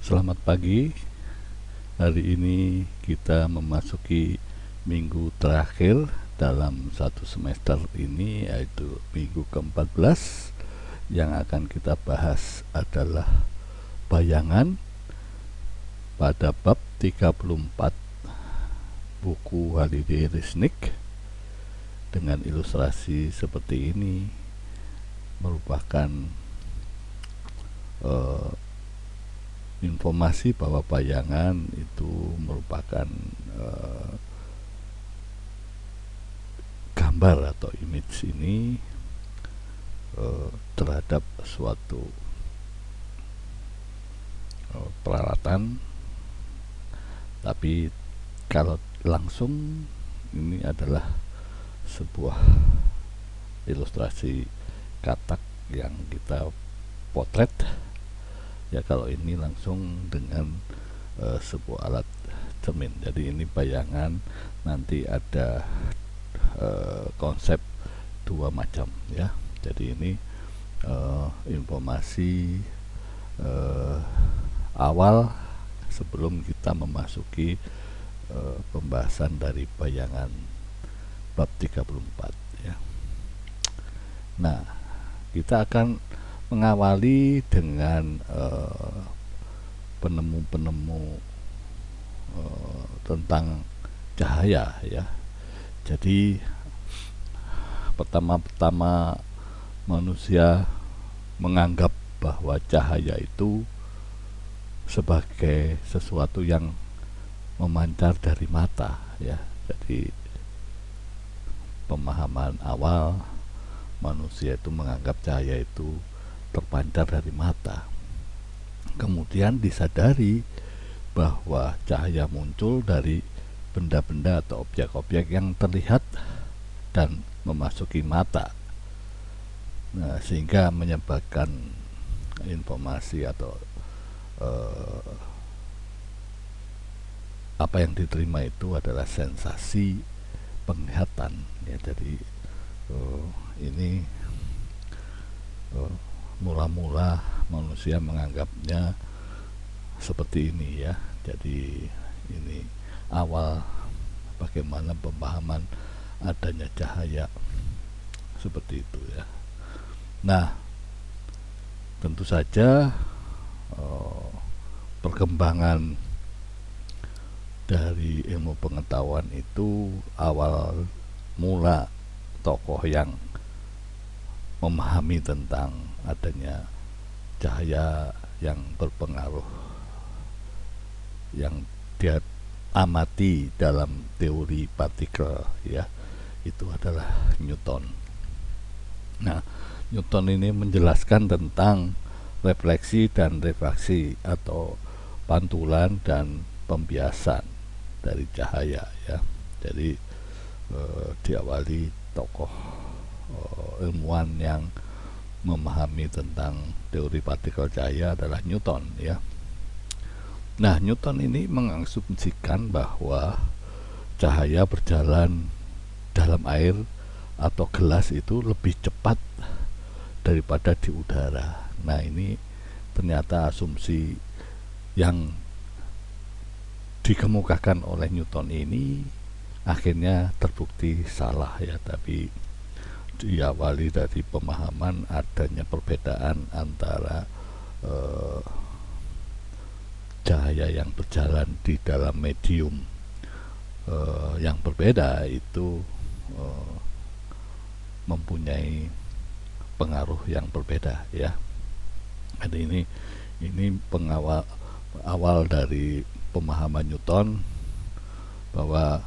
Selamat pagi. Hari ini kita memasuki minggu terakhir dalam satu semester ini, yaitu minggu ke-14. Yang akan kita bahas adalah bayangan pada bab 34 buku Holiday Resnick dengan ilustrasi seperti ini. Merupakan informasi bahwa bayangan itu merupakan gambar atau image ini terhadap suatu peralatan, tapi kalau langsung ini adalah sebuah ilustrasi katak yang kita potret. Ya, kalau ini langsung dengan sebuah alat cermin. Jadi ini bayangan, nanti ada konsep dua macam ya. Jadi ini informasi awal sebelum kita memasuki pembahasan dari bayangan bab 34 ya. Nah, kita akan mengawali dengan penemu-penemu tentang cahaya ya. Jadi pertama-tama manusia menganggap bahwa cahaya itu sebagai sesuatu yang memancar dari mata ya. Jadi pemahaman awal manusia itu menganggap cahaya itu terpancar dari mata. Kemudian disadari bahwa cahaya muncul dari benda-benda atau objek-objek yang terlihat dan memasuki mata. Nah, sehingga menyebabkan informasi atau apa yang diterima itu adalah sensasi penglihatan ya. Jadi ini mula-mula manusia menganggapnya seperti ini ya. Jadi ini awal bagaimana pemahaman adanya cahaya seperti itu ya. Nah, tentu saja perkembangan dari ilmu pengetahuan itu awal mula tokoh yang memahami tentang adanya cahaya yang berpengaruh, yang dia amati dalam teori partikel ya, itu adalah Newton. Nah, Newton ini menjelaskan tentang refleksi dan refraksi atau pantulan dan pembiasan dari cahaya ya. Jadi diawali tokoh ilmuwan yang memahami tentang teori partikel cahaya adalah Newton ya. Nah, Newton ini mengasumsikan bahwa cahaya berjalan dalam air atau gelas itu lebih cepat daripada di udara. Nah, ini ternyata asumsi yang dikemukakan oleh Newton ini akhirnya terbukti salah ya. Tapi diawali dari pemahaman adanya perbedaan antara cahaya yang berjalan di dalam medium yang berbeda itu mempunyai pengaruh yang berbeda ya. Jadi ini awal dari pemahaman Newton bahwa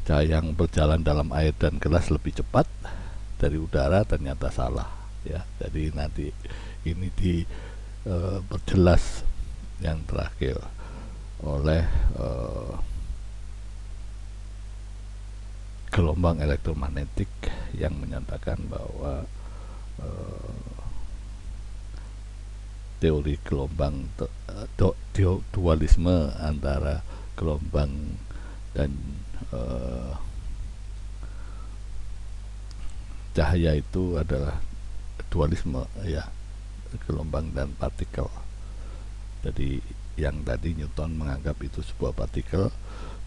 cahaya yang berjalan dalam air dan gelas lebih cepat dari udara ternyata salah ya. Jadi nanti ini diperjelas yang terakhir oleh gelombang elektromagnetik yang menyatakan bahwa teori gelombang dualisme antara gelombang dan cahaya itu adalah dualisme ya, gelombang dan partikel. Jadi yang tadi Newton menganggap itu sebuah partikel,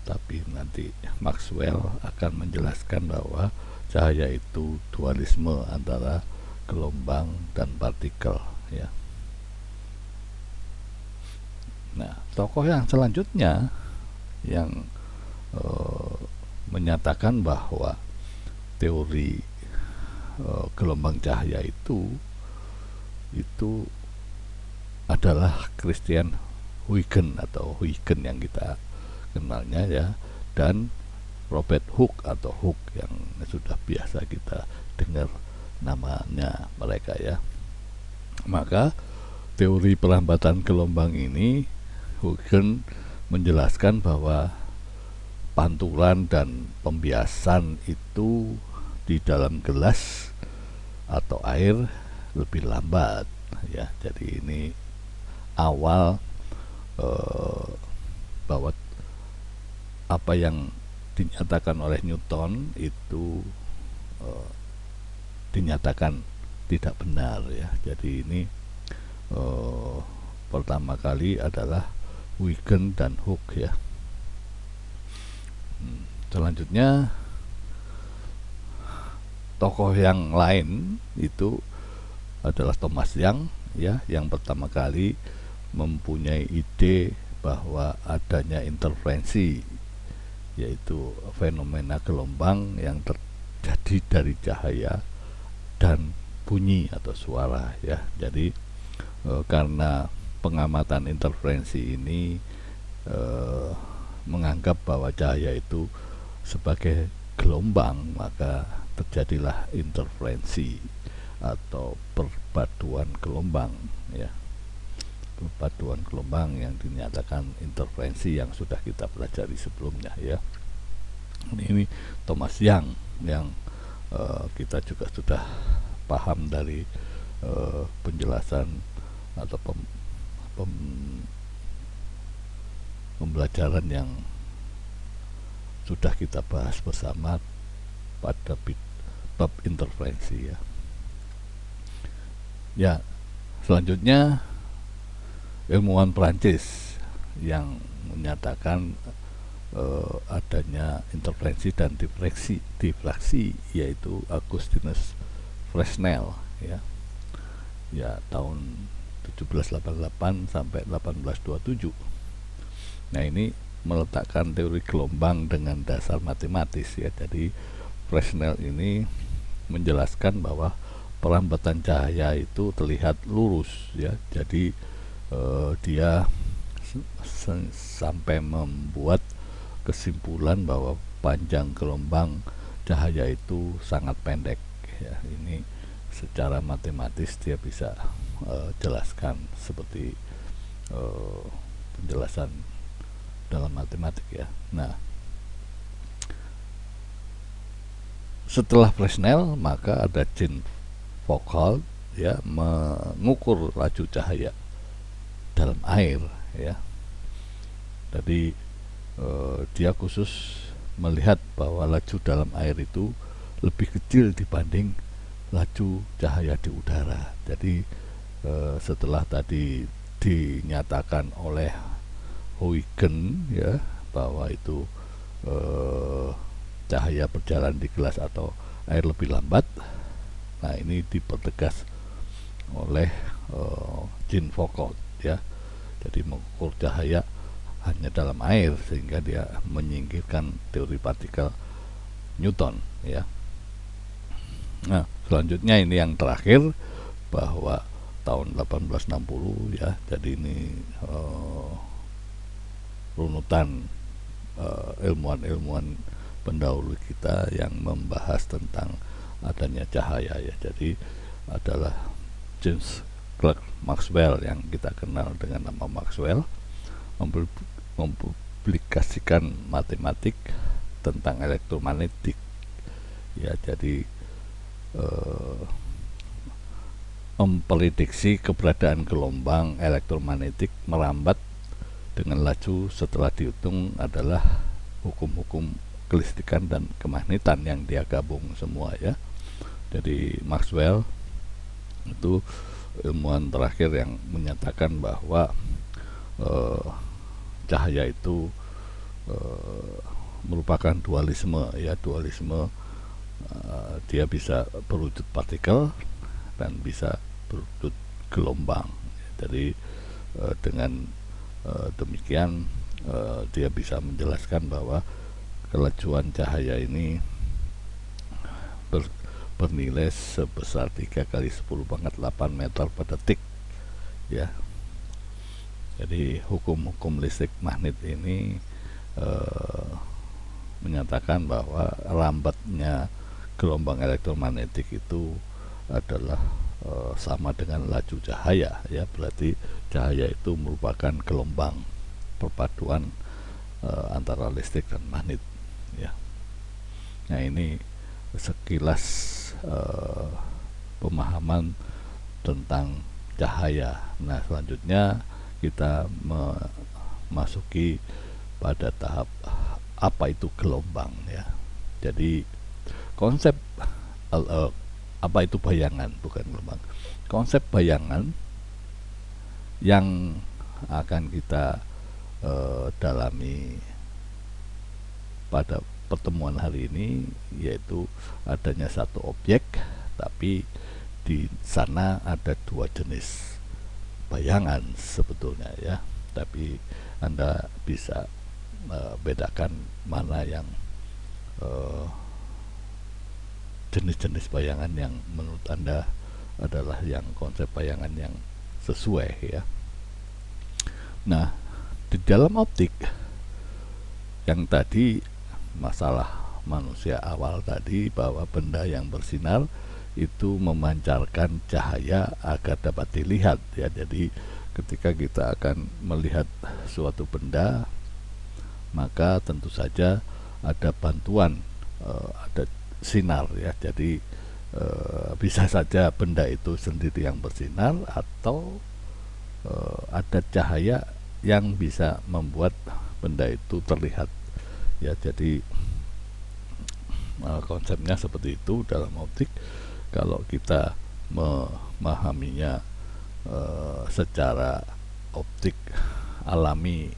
tapi nanti Maxwell akan menjelaskan bahwa cahaya itu dualisme antara gelombang dan partikel, ya. Nah, tokoh yang selanjutnya yang menyatakan bahwa teori gelombang cahaya itu adalah Christian Huygens atau Huygens yang kita kenalnya, ya, dan Robert Hooke atau Hooke yang sudah biasa kita dengar namanya mereka, ya. Maka teori perlambatan gelombang ini Huygens menjelaskan bahwa pantulan dan pembiasan itu di dalam gelas atau air lebih lambat, ya. Jadi ini awal bahwa apa yang dinyatakan oleh Newton itu dinyatakan tidak benar, ya. Jadi ini pertama kali adalah Huygens dan Hooke, ya. Selanjutnya tokoh yang lain itu adalah Thomas Young, ya, yang pertama kali mempunyai ide bahwa adanya interferensi, yaitu fenomena gelombang yang terjadi dari cahaya dan bunyi atau suara, ya. Jadi karena pengamatan interferensi ini menganggap bahwa cahaya itu sebagai gelombang, maka terjadilah interferensi atau perpaduan gelombang, ya. Perpaduan gelombang yang dinyatakan interferensi yang sudah kita pelajari sebelumnya, ya. Ini Thomas Young yang kita juga sudah paham dari penjelasan atau pembelajaran yang sudah kita bahas bersama pada bab interferensi, ya. Ya, selanjutnya ilmuwan Prancis yang menyatakan adanya interferensi dan difraksi, yaitu Augustinus Fresnel, ya. Ya, tahun 1788 sampai 1827. Nah, ini meletakkan teori gelombang dengan dasar matematis, ya. Jadi Fresnel ini menjelaskan bahwa perlambatan cahaya itu terlihat lurus, ya. Jadi dia sampai membuat kesimpulan bahwa panjang gelombang cahaya itu sangat pendek, ya. Ini secara matematis dia bisa jelaskan seperti penjelasan dalam matematik, ya. Nah, setelah Fresnel maka ada Jean Foucault, ya, mengukur laju cahaya dalam air, ya. Jadi dia khusus melihat bahwa laju dalam air itu lebih kecil dibanding laju cahaya di udara. Jadi setelah tadi dinyatakan oleh Huygens, ya, bahwa itu cahaya berjalan di gelas atau air lebih lambat. Nah, ini dipertegas oleh Jean Foucault, ya. Jadi mengukur cahaya hanya dalam air, sehingga dia menyingkirkan teori partikel Newton, ya. Nah, selanjutnya ini yang terakhir, bahwa tahun 1860, ya. Jadi ini runutan ilmuwan-ilmuwan pendahulu kita yang membahas tentang adanya cahaya, ya. Jadi adalah James Clerk Maxwell yang kita kenal dengan nama Maxwell, mempublikasikan matematik tentang elektromagnetik, ya. Jadi memprediksi keberadaan gelombang elektromagnetik merambat dengan laju setelah dihitung adalah hukum-hukum kelistrikan dan kemagnetan yang dia gabung semua, ya. Jadi Maxwell itu ilmuwan terakhir yang menyatakan bahwa eh, cahaya itu eh, merupakan dualisme, ya, dualisme. Dia bisa berwujud partikel dan bisa berwujud gelombang. Jadi dengan demikian dia bisa menjelaskan bahwa kelajuan cahaya ini bernilai sebesar 3 kali 10 pangkat 8 meter per detik, ya. Jadi hukum-hukum listrik magnet ini menyatakan bahwa lambatnya gelombang elektromagnetik itu adalah sama dengan laju cahaya, ya. Berarti cahaya itu merupakan gelombang perpaduan antara listrik dan magnet, ya. Nah, ini sekilas pemahaman tentang cahaya. Nah, selanjutnya kita memasuki pada tahap apa itu gelombang, ya. Jadi konsep apa itu bayangan, bukan gelombang. Konsep bayangan yang akan kita dalami pada pertemuan hari ini, yaitu adanya satu objek, tapi di sana ada dua jenis bayangan sebetulnya, ya. Tapi Anda bisa bedakan mana yang jenis-jenis bayangan yang menurut Anda adalah yang konsep bayangan yang sesuai, ya. Nah, di dalam optik yang tadi, masalah manusia awal tadi, bahwa benda yang bersinar itu memancarkan cahaya agar dapat dilihat, ya. Jadi ketika kita akan melihat suatu benda, maka tentu saja ada bantuan, ada sinar, ya. Jadi bisa saja benda itu sendiri yang bersinar, atau ada cahaya yang bisa membuat benda itu terlihat, ya. Jadi konsepnya seperti itu dalam optik. Kalau kita memahaminya secara optik alami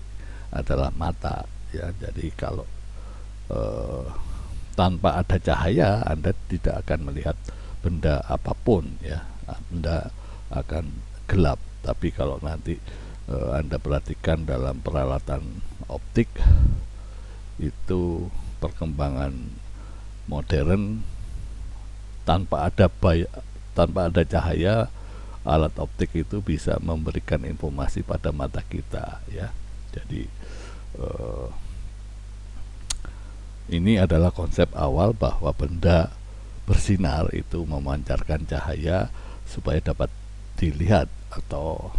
adalah mata, ya. Jadi kalau tanpa ada cahaya Anda tidak akan melihat benda apapun, ya. Benda akan gelap. Tapi kalau nanti Anda perhatikan dalam peralatan optik, itu perkembangan modern, tanpa ada cahaya, alat optik itu bisa memberikan informasi pada mata kita, ya. Jadi ini adalah konsep awal bahwa benda bersinar itu memancarkan cahaya supaya dapat dilihat, atau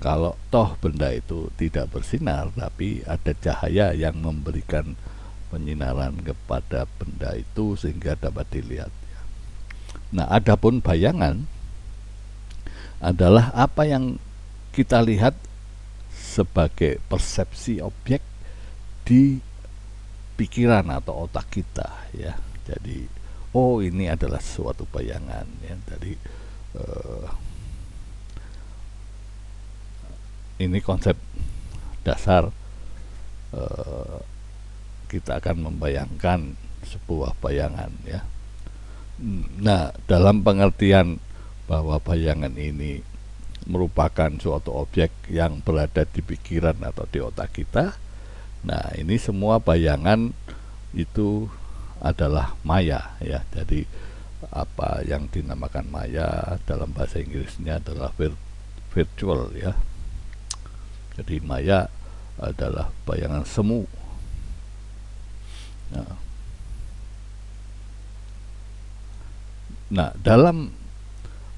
kalau toh benda itu tidak bersinar tapi ada cahaya yang memberikan penyinaran kepada benda itu sehingga dapat dilihat. Nah, adapun bayangan adalah apa yang kita lihat sebagai persepsi objek di pikiran atau otak kita, ya. Jadi oh, ini adalah suatu bayangan, ya. Jadi ini konsep dasar kita akan membayangkan sebuah bayangan, ya. Nah, dalam pengertian bahwa bayangan ini merupakan suatu objek yang berada di pikiran atau di otak kita, nah, ini semua bayangan itu adalah maya, ya. Jadi apa yang dinamakan maya dalam bahasa Inggrisnya adalah virtual, ya. Jadi maya adalah bayangan semu. Nah, dalam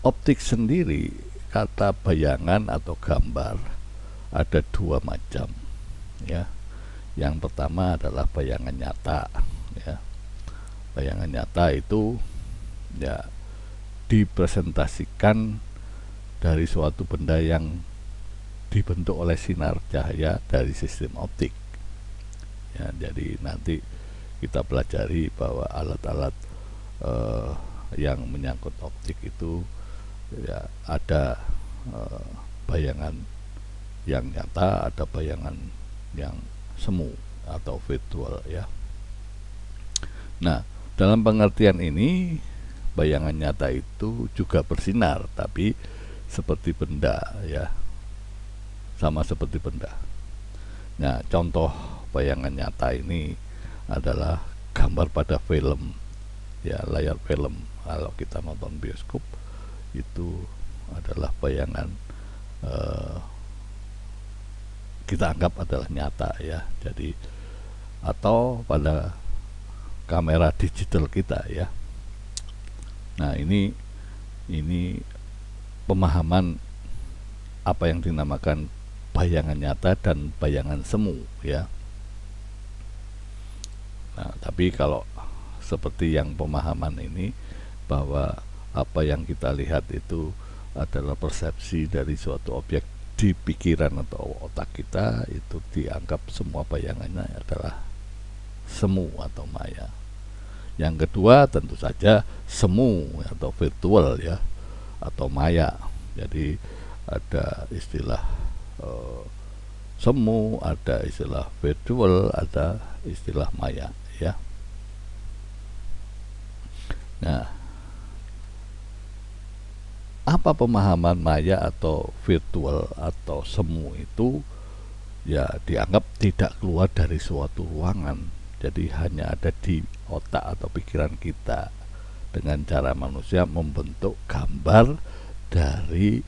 optik sendiri, kata bayangan atau gambar ada dua macam, ya. Yang pertama adalah bayangan nyata, ya. Bayangan nyata itu, ya, dipresentasikan dari suatu benda yang dibentuk oleh sinar cahaya dari sistem optik, ya. Jadi nanti kita pelajari bahwa alat-alat yang menyangkut optik itu, ya, ada bayangan yang nyata, ada bayangan yang semu atau virtual ya. Nah, dalam pengertian ini bayangan nyata itu juga bersinar, tapi seperti benda ya, sama seperti benda. Nah, contoh bayangan nyata ini adalah gambar pada film ya, layar film. Kalau kita nonton bioskop itu adalah bayangan kita anggap adalah nyata ya. Jadi atau pada kamera digital kita ya. Nah, ini pemahaman apa yang dinamakan bayangan nyata dan bayangan semu ya. Nah, tapi kalau seperti yang pemahaman ini, bahwa apa yang kita lihat itu adalah persepsi dari suatu objek di pikiran atau otak kita, itu dianggap semua bayangannya adalah semu atau maya. Yang kedua tentu saja semu atau virtual ya, atau maya. Jadi ada istilah semu, ada istilah virtual, ada istilah maya ya. Nah, apa pemahaman maya atau virtual atau semu itu? Ya, dianggap tidak keluar dari suatu ruangan, jadi hanya ada di otak atau pikiran kita, dengan cara manusia membentuk gambar dari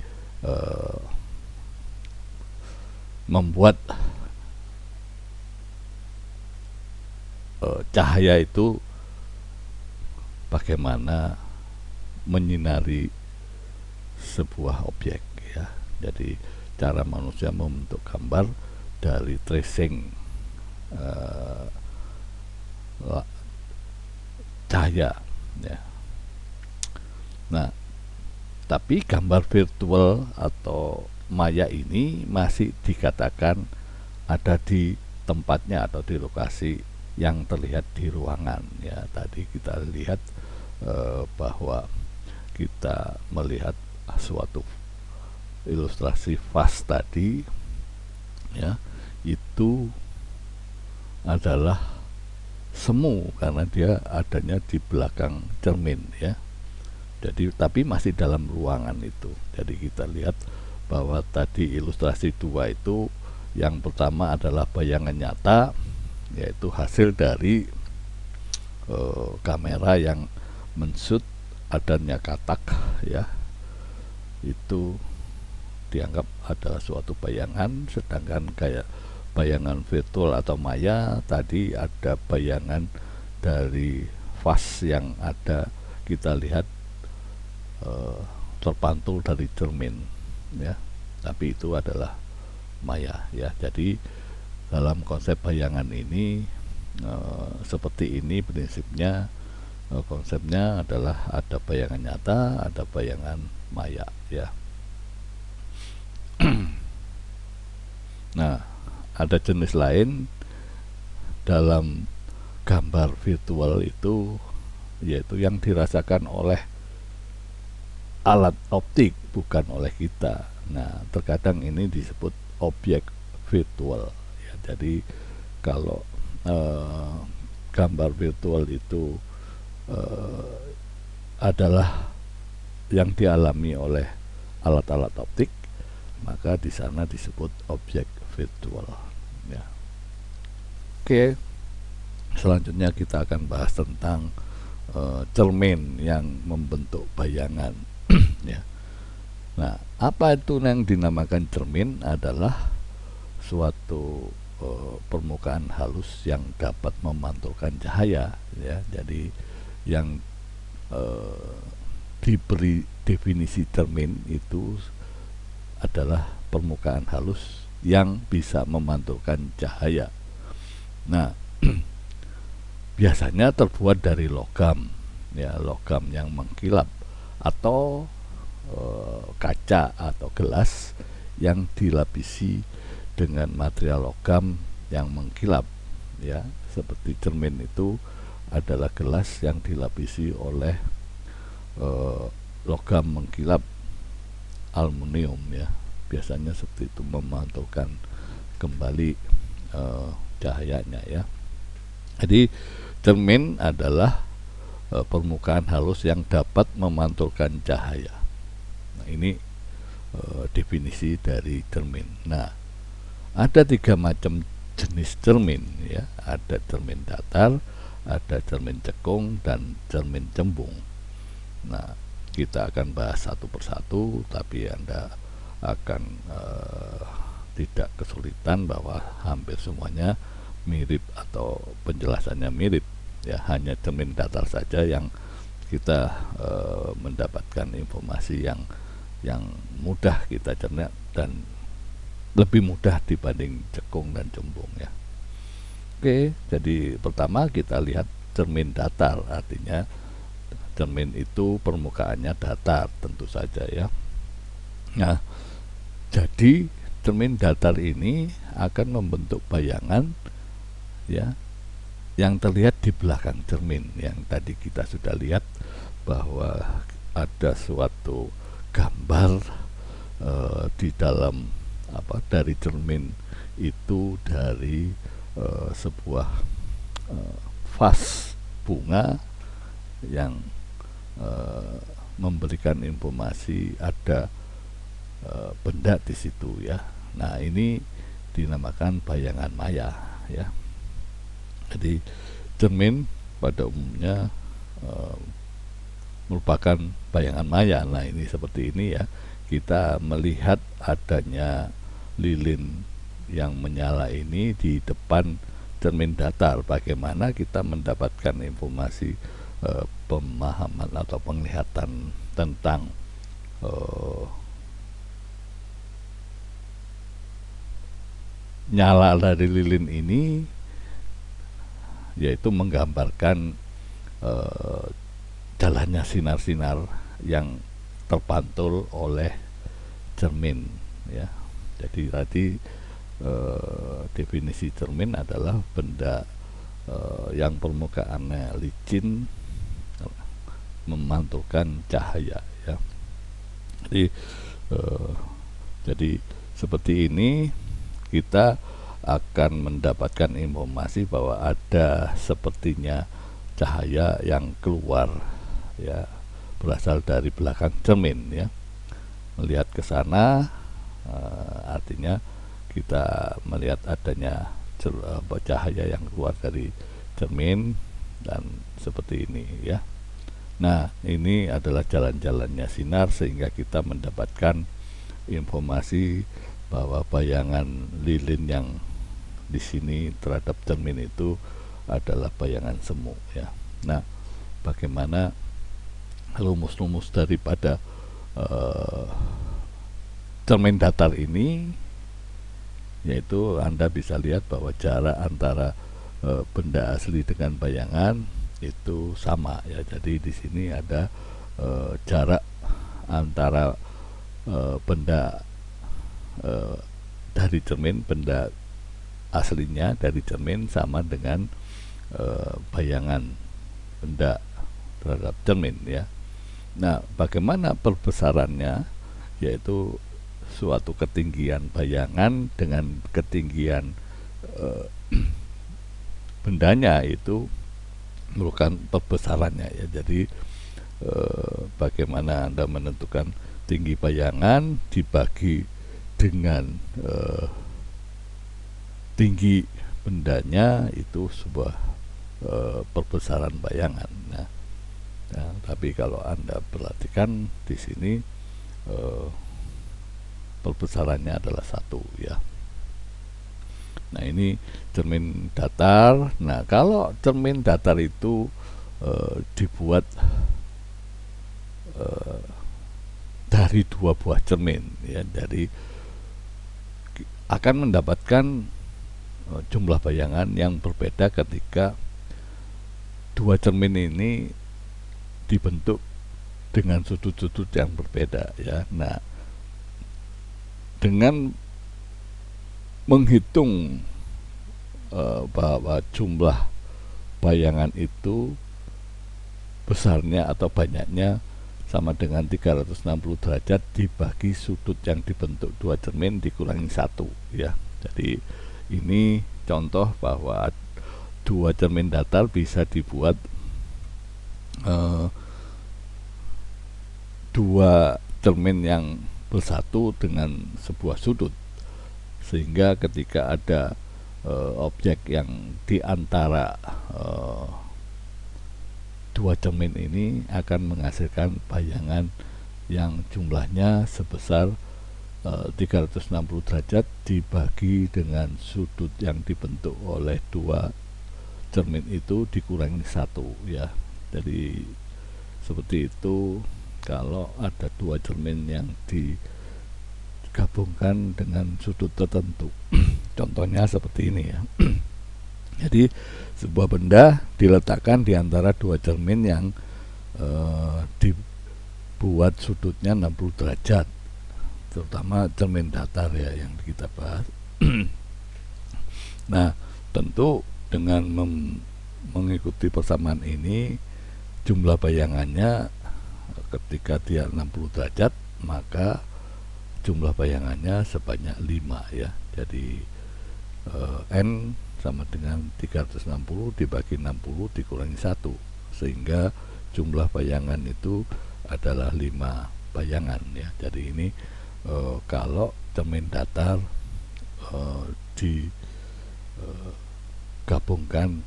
membuat cahaya itu bagaimana menyinari sebuah objek ya. Jadi cara manusia membentuk gambar dari tracing cahaya ya. Nah, tapi gambar virtual atau maya ini masih dikatakan ada di tempatnya atau di lokasi yang terlihat di ruangan ya. Tadi kita lihat bahwa kita melihat suatu ilustrasi vas tadi ya, itu adalah semu karena dia adanya di belakang cermin ya. Jadi tapi masih dalam ruangan itu. Jadi kita lihat bahwa tadi ilustrasi 2 itu, yang pertama adalah bayangan nyata, yaitu hasil dari kamera yang menshoot adanya katak ya, itu dianggap adalah suatu bayangan. Sedangkan kayak bayangan virtual atau maya tadi ada bayangan dari vas yang ada kita lihat terpantul dari cermin ya, tapi itu adalah maya ya. Jadi dalam konsep bayangan ini seperti ini prinsipnya. Konsepnya adalah ada bayangan nyata, ada bayangan maya ya. Nah, ada jenis lain dalam gambar virtual itu, yaitu yang dirasakan oleh alat optik, bukan oleh kita. Nah, terkadang ini disebut objek virtual ya. Jadi kalau gambar virtual itu adalah yang dialami oleh alat-alat optik, maka di sana disebut objek virtual ya. Oke, selanjutnya kita akan bahas tentang cermin yang membentuk bayangan ya. Nah, apa itu yang dinamakan cermin? Adalah suatu permukaan halus yang dapat memantulkan cahaya ya. Jadi yang diberi definisi cermin itu adalah permukaan halus yang bisa memantulkan cahaya. Nah, biasanya terbuat dari logam ya, logam yang mengkilap, atau kaca atau gelas yang dilapisi dengan material logam yang mengkilap ya. Seperti cermin itu adalah gelas yang dilapisi oleh logam mengkilap aluminium ya. biasanya seperti itu, memantulkan kembali cahayanya ya. Jadi cermin adalah permukaan halus yang dapat memantulkan cahaya. Nah, ini definisi dari cermin. Nah, ada 3 macam jenis cermin ya. Ada cermin datar, ada cermin cekung, dan cermin cembung. Nah, kita akan bahas satu persatu, tapi Anda akan tidak kesulitan bahwa hampir semuanya mirip atau penjelasannya mirip ya. Hanya cermin datar saja yang kita mendapatkan informasi yang mudah kita cerna dan lebih mudah dibanding cekung dan cembung ya. Oke, jadi pertama kita lihat cermin datar, artinya cermin itu permukaannya datar tentu saja ya. Nah, jadi cermin datar ini akan membentuk bayangan ya yang terlihat di belakang cermin. Yang tadi kita sudah lihat bahwa ada suatu gambar di dalam dari cermin itu, dari sebuah vas bunga yang memberikan informasi ada benda di situ ya. Nah, ini dinamakan bayangan maya ya. Jadi cermin pada umumnya merupakan bayangan maya. Nah, ini seperti ini ya. Kita melihat adanya lilin yang menyala ini di depan cermin datar. Bagaimana kita mendapatkan informasi pemahaman atau penglihatan tentang nyala dari lilin ini, yaitu menggambarkan jalannya sinar-sinar yang terpantul oleh cermin ya. Jadi tadi definisi cermin adalah benda yang permukaannya licin memantulkan cahaya ya. Jadi seperti ini kita akan mendapatkan informasi bahwa ada sepertinya cahaya yang keluar ya, berasal dari belakang cermin ya. Melihat ke sana artinya kita melihat adanya cahaya yang keluar dari cermin, dan seperti ini ya. Nah, ini adalah jalan-jalannya sinar sehingga kita mendapatkan informasi bahwa bayangan lilin yang di sini terhadap cermin itu adalah bayangan semu ya. Nah, bagaimana rumus-rumus daripada cermin datar ini, yaitu Anda bisa lihat bahwa jarak antara benda asli dengan bayangan itu sama ya. Jadi di sini ada jarak antara benda dari cermin, benda aslinya dari cermin sama dengan bayangan benda terhadap cermin ya. Nah, bagaimana perbesarannya, yaitu suatu ketinggian bayangan dengan ketinggian bendanya itu merupakan perbesarannya ya. Jadi bagaimana Anda menentukan tinggi bayangan dibagi dengan tinggi bendanya, itu sebuah perbesaran bayangan. Nah, tapi kalau Anda perhatikan di sini perbesarannya adalah 1 ya. Nah, ini cermin datar. Nah, kalau cermin datar itu dibuat dari 2 buah cermin ya, jadi akan mendapatkan jumlah bayangan yang berbeda ketika 2 cermin ini dibentuk dengan sudut-sudut yang berbeda ya. Nah, dengan menghitung bahwa jumlah bayangan itu besarnya atau banyaknya sama dengan 360 derajat dibagi sudut yang dibentuk dua cermin dikurangi 1 ya. Jadi ini contoh bahwa dua cermin datar bisa dibuat dua cermin yang bersatu dengan sebuah sudut, sehingga ketika ada objek yang diantara dua cermin ini akan menghasilkan bayangan yang jumlahnya sebesar 360 derajat dibagi dengan sudut yang dibentuk oleh dua cermin itu dikurangi 1 ya. Jadi seperti itu kalau ada dua cermin yang digabungkan dengan sudut tertentu. Contohnya seperti ini ya. Jadi sebuah benda diletakkan di antara dua cermin yang dibuat sudutnya 60 derajat, terutama cermin datar ya yang kita bahas. Nah, tentu dengan mengikuti persamaan ini, jumlah bayangannya ketika dia 60 derajat, maka jumlah bayangannya sebanyak 5 ya. Jadi N sama dengan 360 dibagi 60 dikurangi 1, sehingga jumlah bayangan itu adalah 5 bayangan ya. Jadi ini kalau cermin datar digabungkan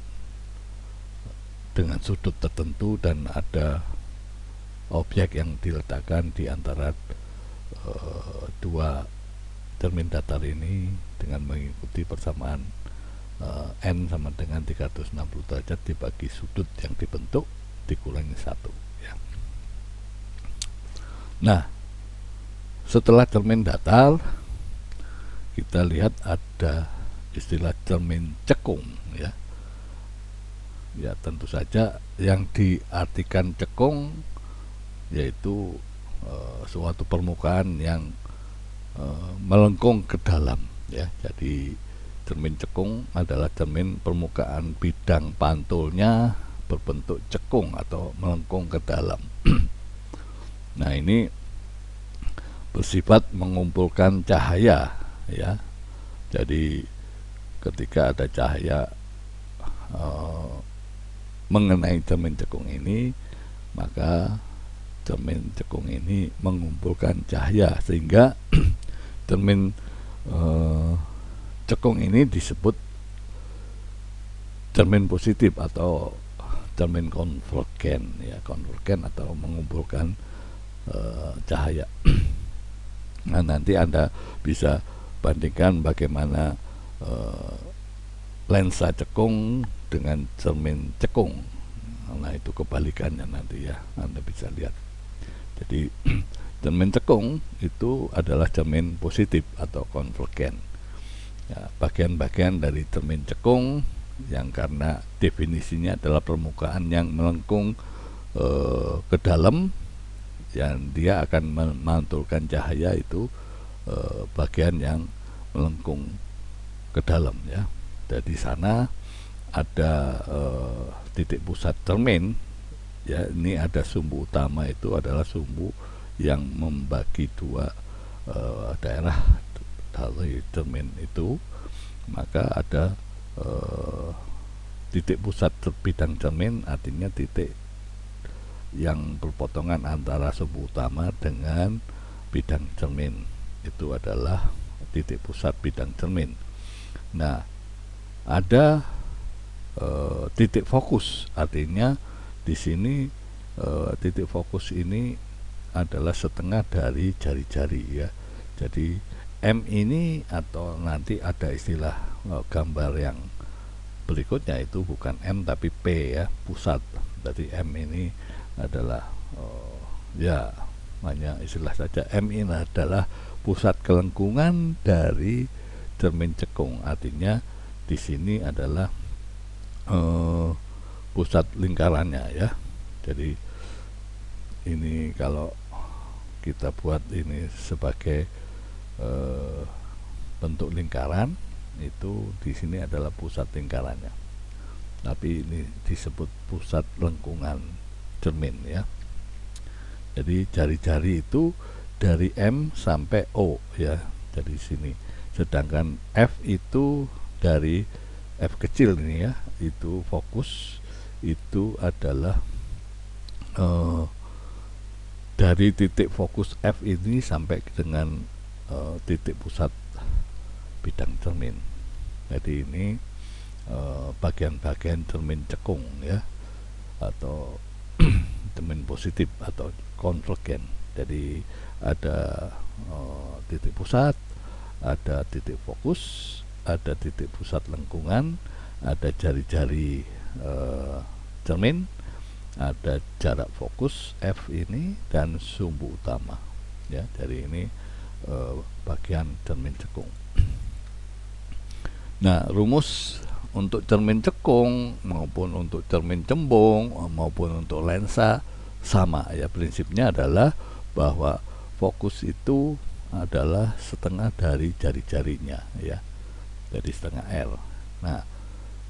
dengan sudut tertentu dan ada objek yang diletakkan di antara dua cermin datar ini dengan mengikuti persamaan N sama dengan 360 derajat dibagi sudut yang dibentuk dikurangi 1 ya. Nah, setelah cermin datar, kita lihat ada istilah cermin cekung ya. Ya, tentu saja yang diartikan cekung yaitu suatu permukaan yang melengkung ke dalam ya. Jadi cermin cekung adalah cermin permukaan bidang pantulnya berbentuk cekung atau melengkung ke dalam. Nah, ini bersifat mengumpulkan cahaya ya. Jadi ketika ada cahaya mengenai cermin cekung ini, maka cermin cekung ini mengumpulkan cahaya sehingga cermin cekung ini disebut cermin positif atau cermin konvergen ya, konvergen atau mengumpulkan cahaya. Nah, nanti Anda bisa bandingkan bagaimana lensa cekung dengan cermin cekung. Nah, itu kebalikannya nanti ya, Anda bisa lihat. Jadi cermin cekung itu adalah cermin positif atau konvergen ya. Bagian-bagian dari cermin cekung yang karena definisinya adalah permukaan yang melengkung ke dalam, yang dia akan memantulkan cahaya itu bagian yang melengkung ke dalam ya. Dari sana ada titik pusat cermin ya. Ini ada sumbu utama, itu adalah sumbu yang membagi dua daerah dari cermin itu. Maka ada titik pusat bidang cermin, artinya titik yang berpotongan antara sumbu utama dengan bidang cermin, itu adalah titik pusat bidang cermin. Nah, ada titik fokus, artinya di sini titik fokus ini adalah setengah dari jari-jari ya. Jadi M ini, atau nanti ada istilah gambar yang berikutnya itu bukan M tapi P ya, pusat. Jadi M ini adalah ya hanya istilah saja. M ini adalah pusat kelengkungan dari cermin cekung, artinya di sini adalah pusat lingkarannya ya. Jadi ini kalau kita buat ini sebagai bentuk lingkaran, itu di sini adalah pusat lingkarannya. Tapi ini disebut pusat lengkungan cermin ya. Jadi jari-jari itu dari M sampai O ya, dari sini. Sedangkan F itu dari F kecil ini ya, itu fokus itu adalah dari titik fokus F ini sampai dengan titik pusat bidang cermin. Jadi ini bagian-bagian cermin cekung ya, atau cermin positif atau konvergen. Jadi ada titik pusat, ada titik fokus, ada titik pusat lengkungan, ada jari-jari cermin, ada jarak fokus F ini, dan sumbu utama ya. Jadi ini bagian cermin cekung. Nah, rumus untuk cermin cekung maupun untuk cermin cembung maupun untuk lensa sama ya. Prinsipnya adalah bahwa fokus itu adalah setengah dari jari-jarinya ya, jadi setengah L. Nah,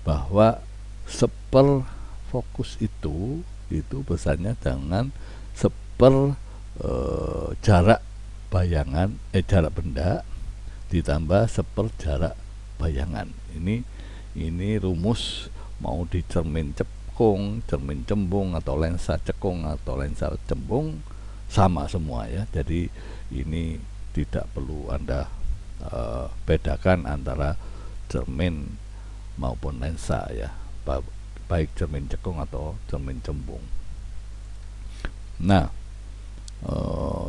bahwa seper fokus itu besarnya dengan seper jarak bayangan jarak benda ditambah seper jarak bayangan. Ini rumus mau di cermin cekung, cermin cembung, atau lensa cekung atau lensa cembung sama semua ya. Jadi ini tidak perlu Anda bedakan antara cermin maupun lensa ya, baik cermin cekung atau cermin cembung. Nah,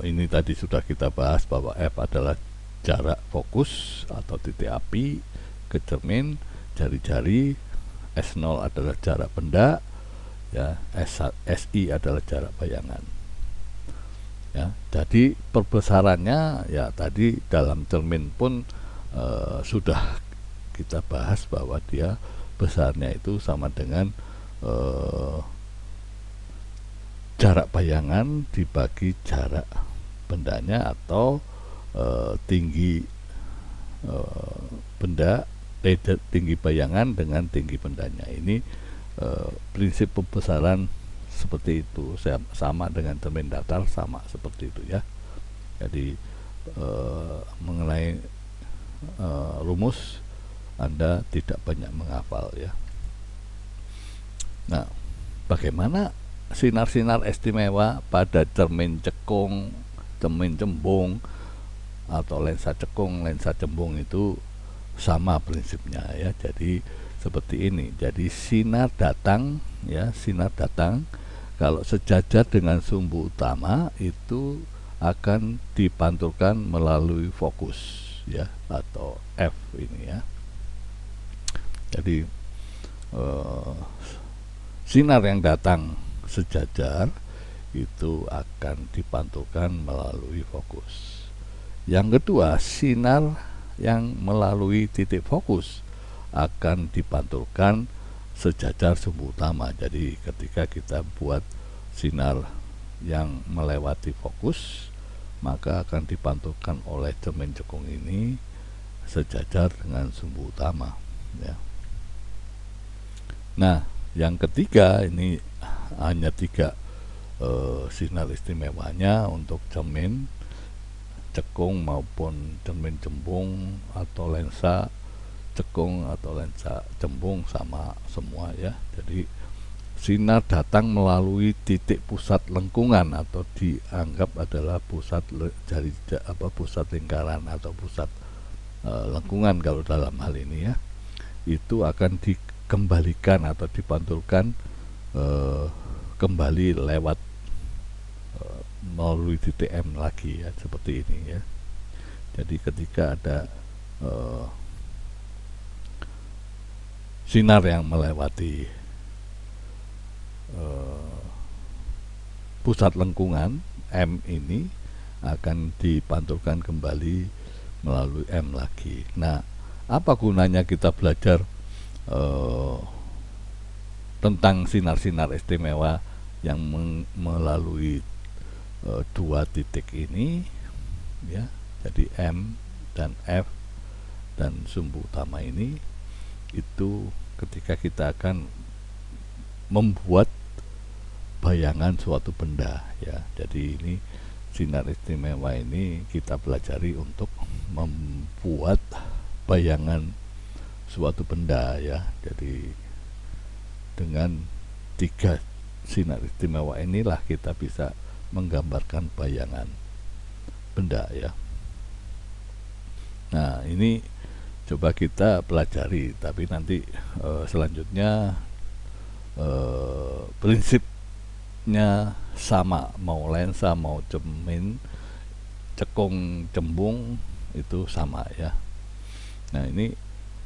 ini tadi sudah kita bahas bahwa F adalah jarak fokus atau titik api ke cermin, jari-jari. S0 adalah jarak benda ya, SI adalah jarak bayangan ya. Jadi perbesarannya ya tadi dalam cermin pun sudah kita bahas bahwa dia besarnya itu sama dengan jarak bayangan dibagi jarak bendanya, atau tinggi benda tinggi bayangan dengan tinggi bendanya. Ini prinsip pembesaran seperti itu, sama dengan cermin datar, sama seperti itu ya. Jadi mengenai rumus Anda tidak banyak menghafal ya. Nah, bagaimana sinar-sinar istimewa pada cermin cekung, cermin cembung, atau lensa cekung, lensa cembung itu sama prinsipnya ya. Jadi seperti ini. Jadi sinar datang ya, sinar datang kalau sejajar dengan sumbu utama itu akan dipantulkan melalui fokus ya, atau F ini ya. Jadi sinar yang datang sejajar itu akan dipantulkan melalui fokus. Yang kedua, sinar yang melalui titik fokus akan dipantulkan sejajar sumbu utama. Jadi ketika kita buat sinar yang melewati fokus, maka akan dipantulkan oleh cermin cekung ini sejajar dengan sumbu utama ya. Nah, yang ketiga, ini hanya 3 sinar istimewanya untuk cermin cekung maupun cermin cembung atau lensa cekung atau lensa cembung, sama semua ya. Jadi sinar datang melalui titik pusat lengkungan, atau dianggap adalah pusat pusat lingkaran atau pusat lengkungan kalau dalam hal ini ya. Itu akan dikembalikan atau dipantulkan kembali lewat melalui titik M lagi ya, seperti ini ya. Jadi ketika ada sinar yang melewati pusat lengkungan M ini akan dipantulkan kembali melalui M lagi. Nah, apa gunanya kita belajar tentang sinar-sinar istimewa yang melalui 2 titik ini ya. Jadi M dan F dan sumbu utama ini, itu ketika kita akan membuat bayangan suatu benda ya. Jadi ini sinar istimewa ini kita pelajari untuk membuat bayangan suatu benda ya. Jadi dengan 3 sinar istimewa inilah kita bisa menggambarkan bayangan benda ya. Nah, ini coba kita pelajari, tapi nanti selanjutnya prinsipnya sama, mau lensa, mau cermin, cekung, cembung itu sama ya. Nah, ini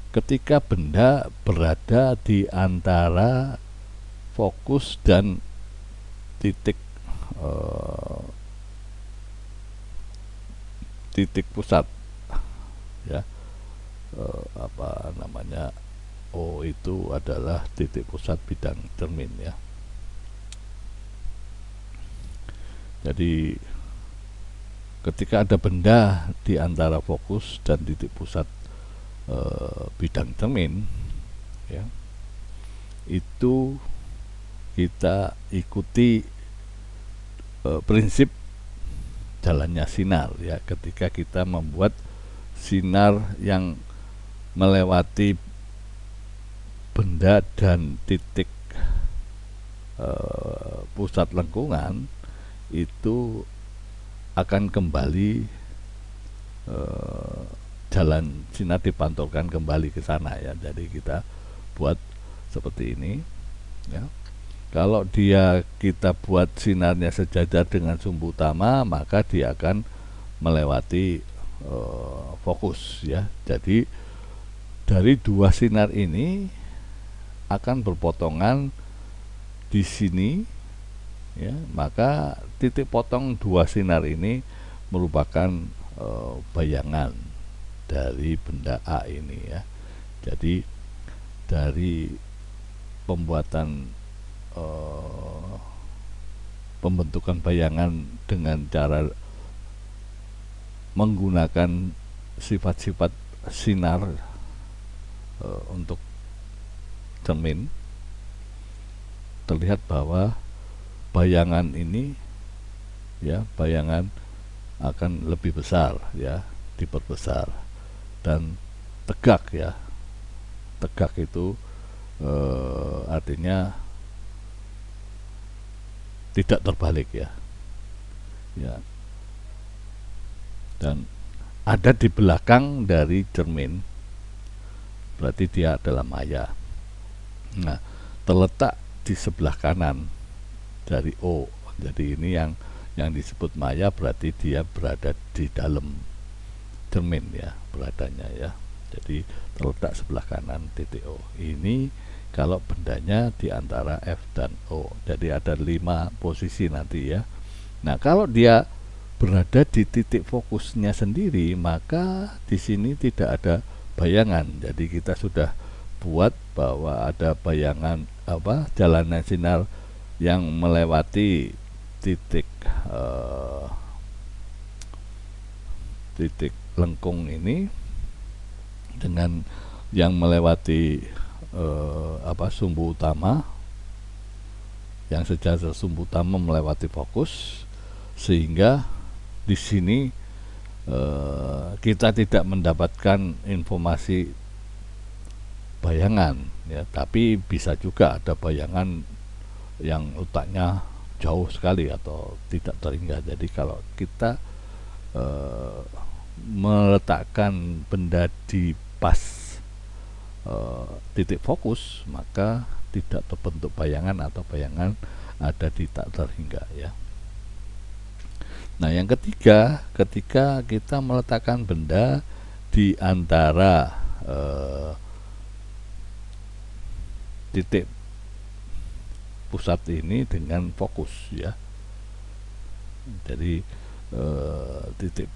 ketika benda berada di antara fokus dan titik titik pusat ya, apa namanya, O itu adalah titik pusat bidang cermin ya. Jadi ketika ada benda di antara fokus dan titik pusat bidang cermin ya, itu kita ikuti prinsip jalannya sinar ya. Ketika kita membuat sinar yang melewati benda dan titik pusat lengkungan, itu akan kembali jalan sinar dipantulkan kembali ke sana ya. Jadi kita buat seperti ini ya. Kalau kita buat sinarnya sejajar dengan sumbu utama, maka dia akan melewati fokus ya. Jadi dari 2 sinar ini akan berpotongan di sini ya, maka titik potong 2 sinar ini merupakan bayangan dari benda A ini ya. Jadi dari pembuatan pembentukan bayangan dengan cara menggunakan sifat-sifat sinar untuk cermin, terlihat bahwa bayangan ini ya, bayangan akan lebih besar ya, diperbesar dan tegak ya. Tegak itu artinya tidak terbalik ya. Ya. Dan ada di belakang dari cermin, berarti dia adalah maya. Nah, terletak di sebelah kanan dari O. Jadi ini yang disebut maya, berarti dia berada di dalam cermin ya, beradanya ya. Jadi terletak sebelah kanan titik O. Ini kalau bendanya di antara F dan O. Jadi ada 5 posisi nanti ya. Nah, kalau dia berada di titik fokusnya sendiri, maka di sini tidak ada bayangan. Jadi kita sudah buat bahwa ada bayangan jalanan sinar yang melewati titik titik lengkung ini dengan yang melewati sumbu utama, yang sejajar sumbu utama melewati fokus, sehingga di sini kita tidak mendapatkan informasi bayangan ya, tapi bisa juga ada bayangan yang letaknya jauh sekali atau tidak terhingga. Jadi kalau kita meletakkan benda di pas titik fokus, maka tidak terbentuk bayangan atau bayangan ada di tak terhingga ya. Nah, yang ketiga, ketika kita meletakkan benda di antara titik pusat ini dengan fokus ya. Jadi titik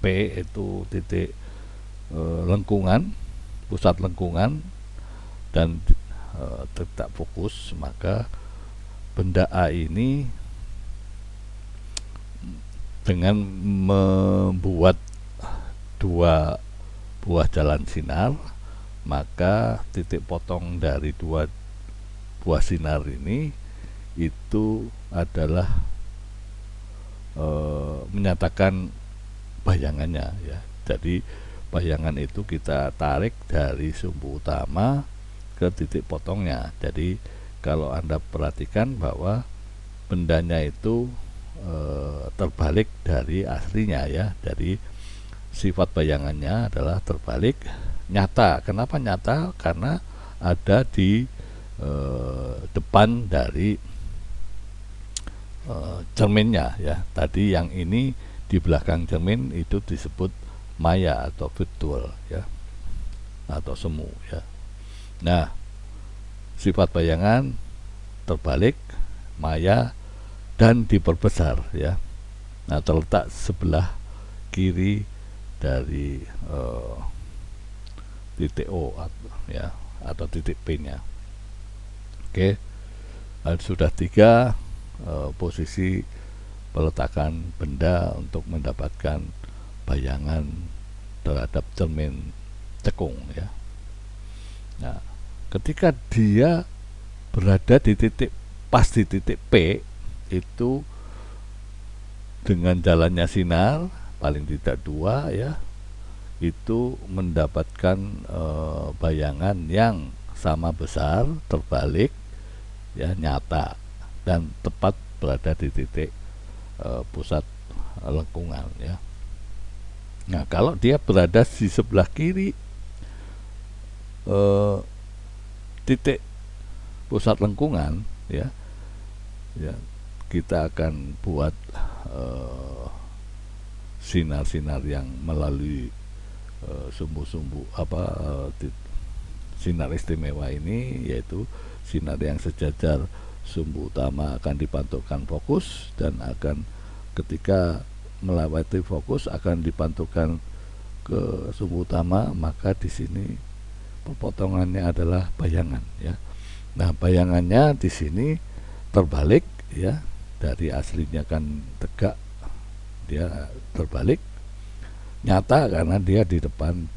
P itu titik lengkungan, pusat lengkungan, dan titik fokus, maka benda A ini dengan membuat 2 buah jalan sinar, maka titik potong dari 2 buah sinar ini itu adalah menyatakan bayangannya ya. Jadi bayangan itu kita tarik dari sumbu utama ke titik potongnya. Jadi kalau Anda perhatikan bahwa bendanya itu terbalik dari aslinya ya. Jadi sifat bayangannya adalah terbalik nyata. Kenapa nyata? Karena ada di depan dari cerminnya ya. Tadi yang ini di belakang cermin itu disebut maya atau virtual ya, atau semu ya. Nah, sifat bayangan terbalik, maya, dan diperbesar ya. Nah, terletak sebelah kiri dari titik O ya, atau titik P nya. Oke, sudah 3 posisi peletakan benda untuk mendapatkan bayangan terhadap cermin cekung ya. Nah, ketika dia berada di titik pas di titik P itu dengan jalannya sinar paling tidak 2 ya, itu mendapatkan bayangan yang sama besar, terbalik ya, nyata, dan tepat berada di titik pusat lengkungan ya. Nah, kalau dia berada di sebelah kiri titik pusat lengkungan ya, kita akan buat sinar-sinar yang melalui sumbu-sumbu sinar istimewa ini, yaitu sinar yang sejajar sumbu utama akan dipantulkan fokus, dan akan ketika melewati fokus akan dipantulkan ke sumbu utama, maka di sini pepotongannya adalah bayangan ya. Nah, bayangannya di sini terbalik ya, dari aslinya kan tegak, dia terbalik nyata karena dia di depan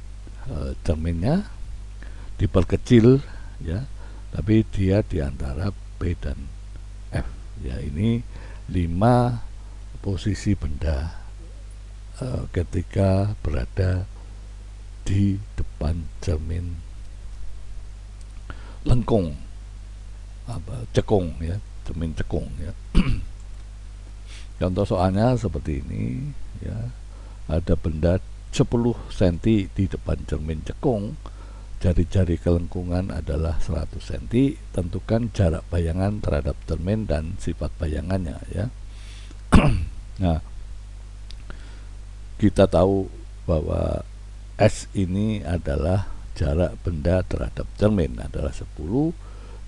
cerminnya, diperkecil ya, tapi dia di antara P dan F ya. Ini 5 posisi benda ketika berada di depan cermin lengkung cekung ya, cermin cekung ya. Contoh soalnya seperti ini ya, ada benda 10 cm di depan cermin cekung, jari-jari kelengkungan adalah 100 cm, tentukan jarak bayangan terhadap cermin dan sifat bayangannya ya. Nah, kita tahu bahwa S ini adalah jarak benda terhadap cermin adalah 10,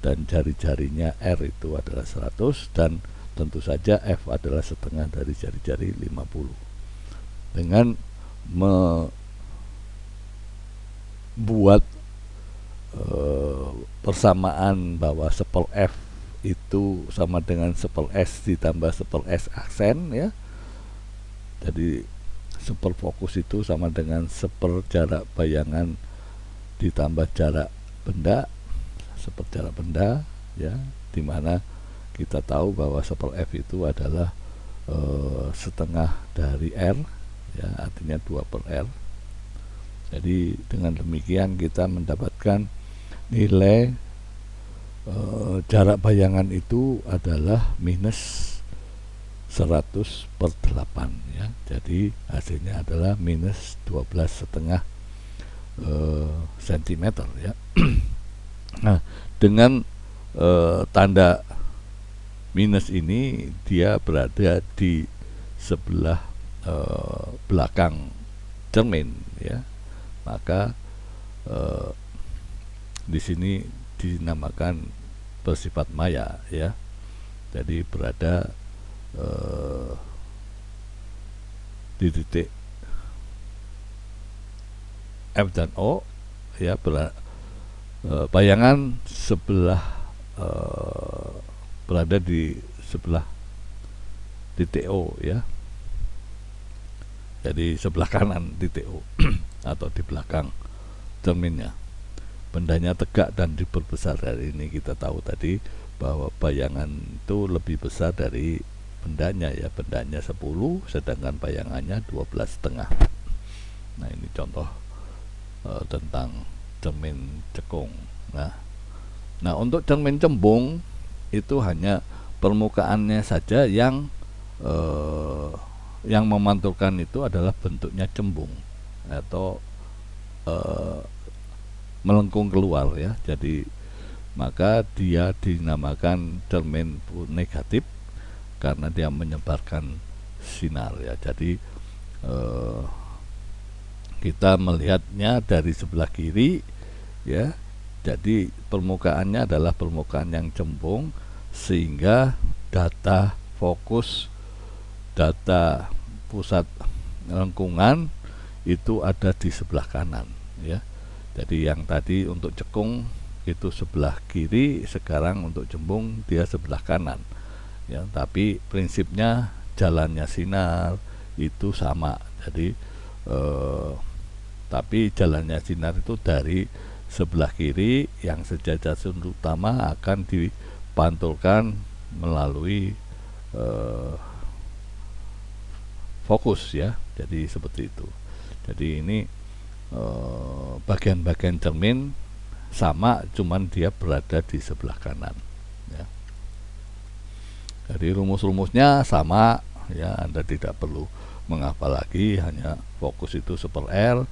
dan jari-jarinya R itu adalah 100, dan tentu saja F adalah setengah dari jari-jari 50. Dengan membuat persamaan bahwa sepel F itu sama dengan sepel S ditambah sepel S aksen ya. Jadi sepel fokus itu sama dengan sepel jarak bayangan ditambah jarak benda, sepel jarak benda ya, dimana kita tahu bahwa sepel F itu adalah setengah dari R ya, artinya 2/R. Jadi dengan demikian kita mendapatkan nilai jarak bayangan itu adalah minus 100/8 ya. Jadi hasilnya adalah minus 12,5 cm ya. Nah, dengan tanda minus ini dia berada di sebelah belakang cermin ya, maka di sini dinamakan bersifat maya ya. Jadi berada di titik F dan O ya, bayangan sebelah berada di sebelah titik O ya. Jadi sebelah kanan titik O atau di belakang cerminnya. Bendanya tegak dan diperbesar. Dari ini kita tahu tadi bahwa bayangan itu lebih besar dari bendanya ya, bendanya 10 sedangkan bayangannya 12,5. Nah ini contoh tentang cermin cekung. Nah untuk cermin cembung itu hanya permukaannya saja yang memantulkan itu adalah bentuknya cembung atau melengkung keluar ya. Jadi maka dia dinamakan cermin negatif karena dia menyebarkan sinar ya. Jadi kita melihatnya dari sebelah kiri ya. Jadi permukaannya adalah permukaan yang cembung sehingga data fokus, data pusat lengkungan itu ada di sebelah kanan ya. Jadi yang tadi untuk cekung itu sebelah kiri, sekarang untuk cembung dia sebelah kanan ya, tapi prinsipnya jalannya sinar itu sama. Jadi tapi jalannya sinar itu dari sebelah kiri yang sejajar sudut utama akan dipantulkan melalui fokus ya. Jadi seperti itu. Jadi ini bagian-bagian cermin sama, cuman dia berada di sebelah kanan ya. Jadi rumus-rumusnya sama ya, Anda tidak perlu menghafal lagi, hanya fokus itu 1/R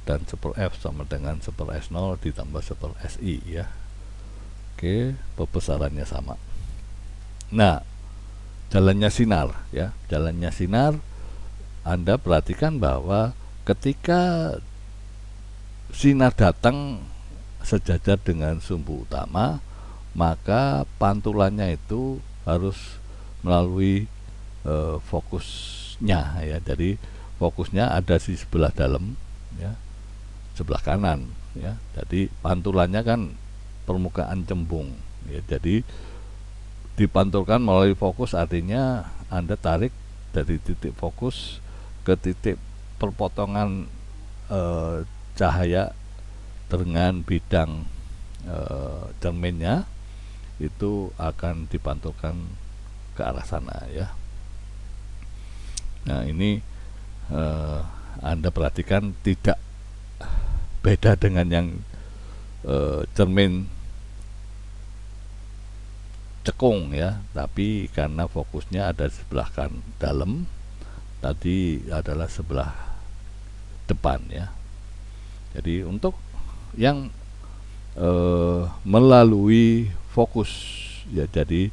dan 1/F sama dengan 1/S0 ditambah 1/SI ya. Oke, pembesarannya sama. Nah, jalannya sinar ya, jalannya sinar Anda perhatikan bahwa ketika sinar datang sejajar dengan sumbu utama, maka pantulannya itu harus melalui fokusnya ya. Jadi fokusnya ada di sebelah dalam ya, sebelah kanan ya. Jadi pantulannya kan permukaan cembung ya. Jadi dipantulkan melalui fokus, artinya Anda tarik dari titik fokus ke titik perpotongan cahaya dengan bidang cerminnya, itu akan dipantulkan ke arah sana ya. Nah ini Anda perhatikan tidak beda dengan yang cermin cekung ya, tapi karena fokusnya ada di sebelah dalam, tadi adalah sebelah depan ya. Jadi untuk yang melalui fokus ya, jadi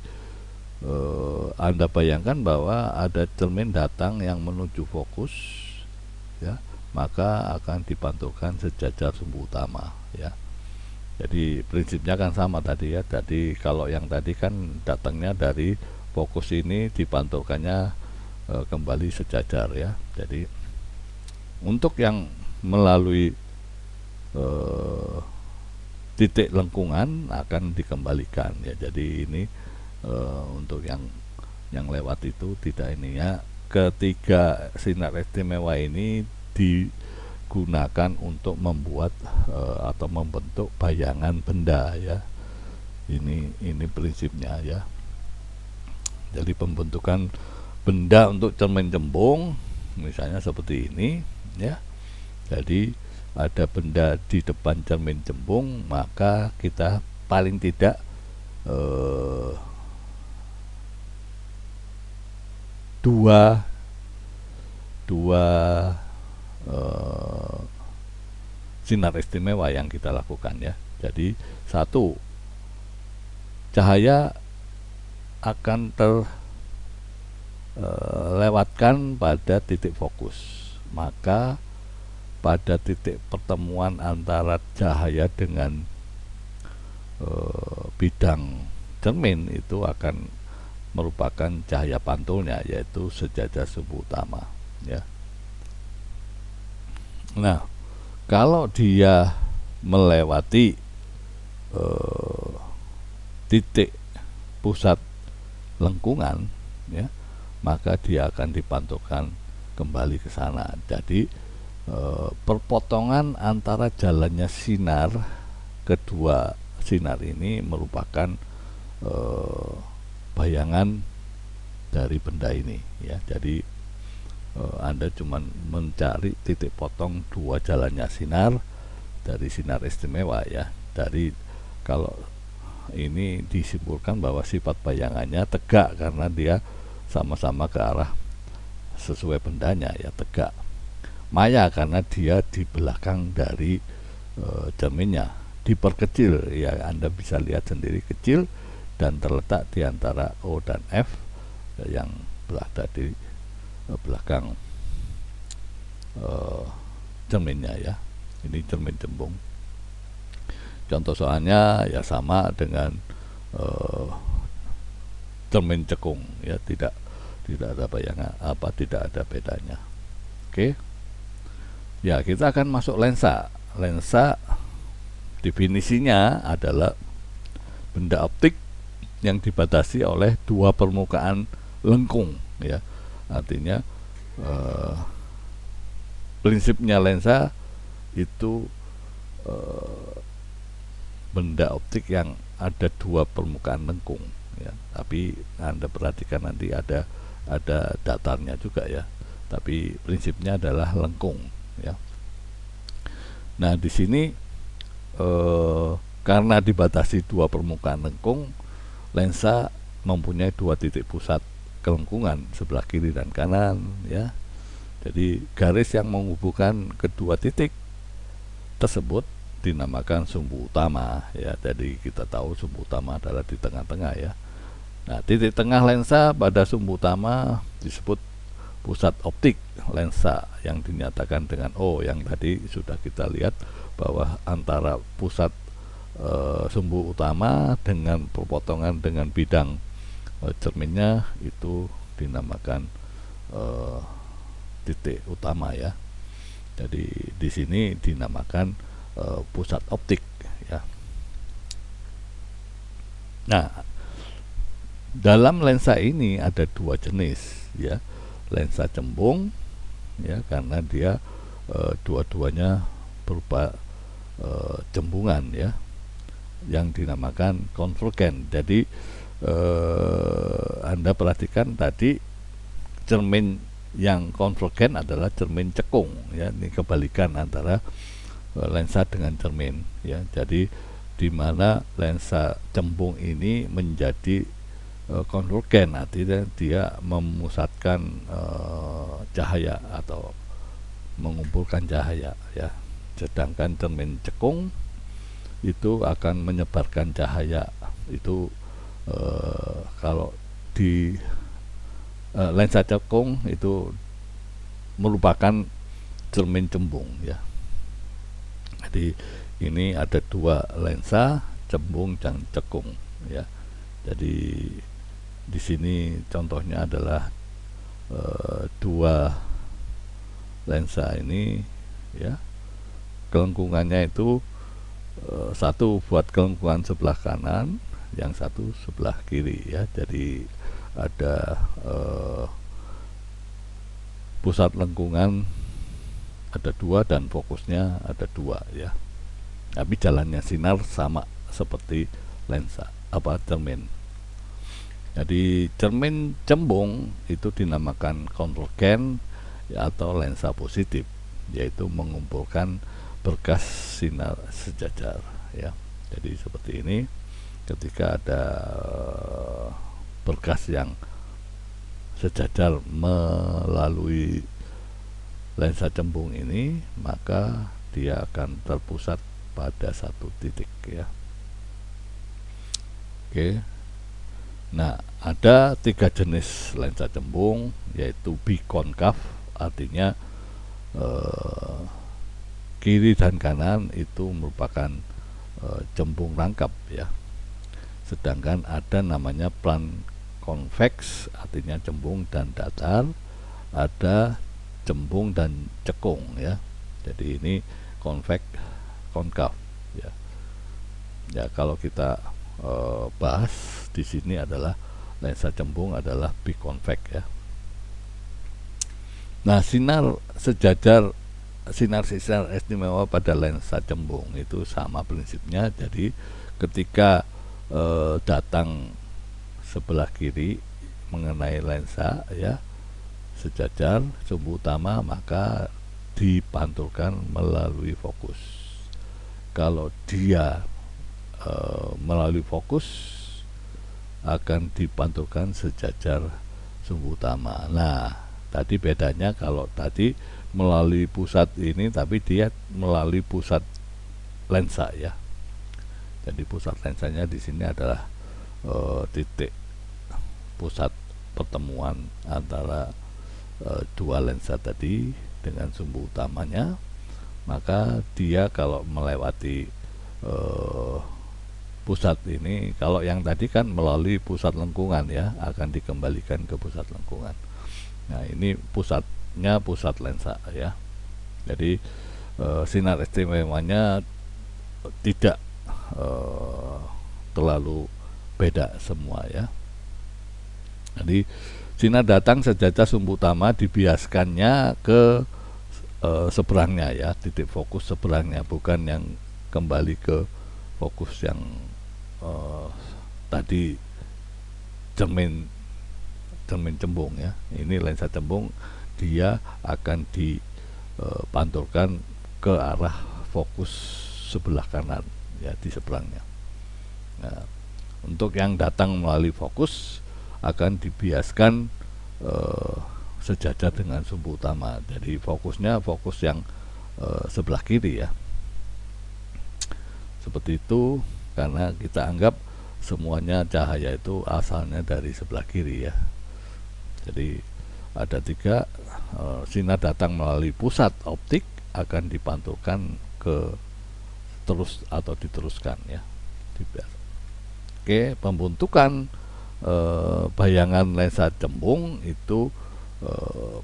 Anda bayangkan bahwa ada cermin datang yang menuju fokus ya, maka akan dipantulkan sejajar sumbu utama ya. Jadi prinsipnya kan sama tadi ya. Jadi kalau yang tadi kan datangnya dari fokus, ini dipantulkannya kembali sejajar ya. Jadi untuk yang melalui titik lengkungan akan dikembalikan ya. Jadi ini untuk yang lewat itu tidak ini ya. Ketiga sinar istimewa ini digunakan untuk membuat atau membentuk bayangan benda ya. Ini prinsipnya ya. Jadi pembentukan benda untuk cermin cembung misalnya seperti ini ya. Jadi ada benda di depan cermin cembung, maka kita paling tidak dua sinar istimewa yang kita lakukan ya. Jadi satu, cahaya akan terlewatkan pada titik fokus, maka pada titik pertemuan antara cahaya dengan bidang cermin itu akan merupakan cahaya pantulnya, yaitu sejajar sumbu utama ya. Nah, kalau dia melewati titik pusat lengkungan ya, maka dia akan dipantulkan kembali ke sana. Jadi perpotongan antara jalannya sinar kedua sinar ini merupakan bayangan dari benda ini ya. Jadi Anda cuma mencari titik potong dua jalannya sinar dari sinar istimewa ya. Dari kalau ini disimpulkan bahwa sifat bayangannya tegak karena dia sama-sama ke arah sesuai bendanya ya, tegak. Maya karena dia di belakang dari cerminnya, diperkecil ya, Anda bisa lihat sendiri kecil dan terletak di antara O dan F yang berada di belakang cerminnya ya. Ini cermin cembung. Contoh soalnya ya sama dengan cermin cekung ya, tidak ada bayangan apa, tidak ada bedanya. Oke. Ya, kita akan masuk lensa. Lensa definisinya adalah benda optik yang dibatasi oleh dua permukaan lengkung ya. Artinya prinsipnya lensa itu benda optik yang ada dua permukaan lengkung ya. Tapi Anda perhatikan nanti ada datarnya juga ya. Tapi prinsipnya adalah lengkung ya. Nah, di sini karena dibatasi dua permukaan lengkung, lensa mempunyai dua titik pusat kelengkungan sebelah kiri dan kanan ya. Jadi garis yang menghubungkan kedua titik tersebut dinamakan sumbu utama ya. Jadi kita tahu sumbu utama adalah di tengah-tengah ya. Nah, titik tengah lensa pada sumbu utama disebut pusat optik lensa yang dinyatakan dengan O, yang tadi sudah kita lihat bahwa antara pusat sumbu utama dengan perpotongan dengan bidang cerminnya itu dinamakan titik utama ya. Jadi di sini dinamakan pusat optik ya. Nah, dalam lensa ini ada dua jenis ya. Lensa cembung ya, karena dia dua-duanya berupa cembungan ya, yang dinamakan konvergen. Jadi Anda perhatikan tadi cermin yang konvergen adalah cermin cekung ya. Ini kebalikan antara lensa dengan cermin ya. Jadi di mana lensa cembung ini menjadi konvergen, artinya dia memusatkan cahaya atau mengumpulkan cahaya ya. Sedangkan cermin cekung itu akan menyebarkan cahaya. Itu kalau di lensa cekung itu merupakan cermin cembung ya. Jadi ini ada dua lensa, cembung dan cekung ya. Jadi di sini contohnya adalah dua lensa ini ya. Kelengkungannya itu satu buat kelengkungan sebelah kanan, yang satu sebelah kiri ya. Jadi ada pusat lengkungan ada dua dan fokusnya ada dua ya. Tapi jalannya sinar sama seperti lensa cermin. Jadi cermin cembung itu dinamakan konvergen ya, atau lensa positif, yaitu mengumpulkan berkas sinar sejajar ya. Jadi seperti ini, ketika ada berkas yang sejajar melalui lensa cembung ini, maka dia akan terpusat pada satu titik ya. Oke. Nah, ada tiga jenis lensa cembung, yaitu bikonkav, artinya kiri dan kanan itu merupakan cembung rangkap ya. Sedangkan ada namanya plan konveks, artinya cembung dan datar. Ada cembung dan cekung ya. Jadi ini konkav ya. Ya, kalau kita bahas di sini adalah lensa cembung adalah bikonveks ya. Nah, sinar sejajar, sinar istimewa pada lensa cembung itu sama prinsipnya. Jadi ketika datang sebelah kiri mengenai lensa ya, sejajar sumbu utama, maka dipantulkan melalui fokus. Kalau dia melalui fokus, akan dipantulkan sejajar sumbu utama. Nah, tadi bedanya, kalau tadi melalui pusat ini, tapi dia melalui pusat lensa ya. Jadi pusat lensanya di sini adalah titik pusat pertemuan antara dua lensa tadi dengan sumbu utamanya. Maka dia kalau melewati pusat ini, kalau yang tadi kan melalui pusat lengkungan ya, akan dikembalikan ke pusat lengkungan. Nah, ini pusatnya pusat lensa ya. Jadi sinar istimewanya tidak terlalu beda semua ya. Jadi sinar datang sejajar sumbu utama, dibiaskannya ke seberangnya ya, titik fokus seberangnya, bukan yang kembali ke fokus yang tadi cermin cembung ya. Ini lensa cembung, dia akan dipantulkan ke arah fokus sebelah kanan ya, di seberangnya. Nah, untuk yang datang melalui fokus akan dibiaskan sejajar dengan sumbu utama. Jadi fokusnya fokus yang sebelah kiri ya. Seperti itu, karena kita anggap semuanya cahaya itu asalnya dari sebelah kiri ya. Jadi ada tiga, sinar datang melalui pusat optik akan dipantulkan ke terus atau diteruskan ya. Oke, pembentukan bayangan lensa cembung itu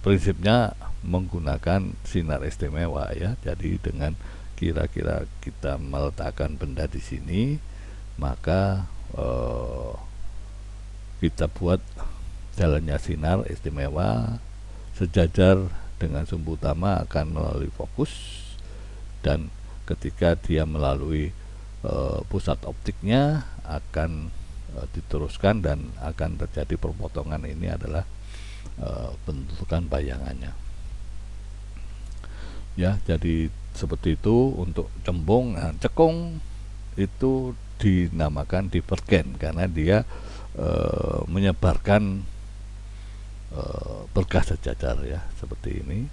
prinsipnya menggunakan sinar istimewa ya. Jadi dengan kira-kira kita meletakkan benda di sini, maka kita buat jalannya sinar istimewa sejajar dengan sumbu utama akan melalui fokus, dan ketika dia melalui pusat optiknya akan diteruskan dan akan terjadi perpotongan. Ini adalah bentukan bayangannya ya. Jadi seperti itu untuk cembung. Nah, cekung itu dinamakan divergen karena dia menyebarkan berkah sejajar ya, seperti ini.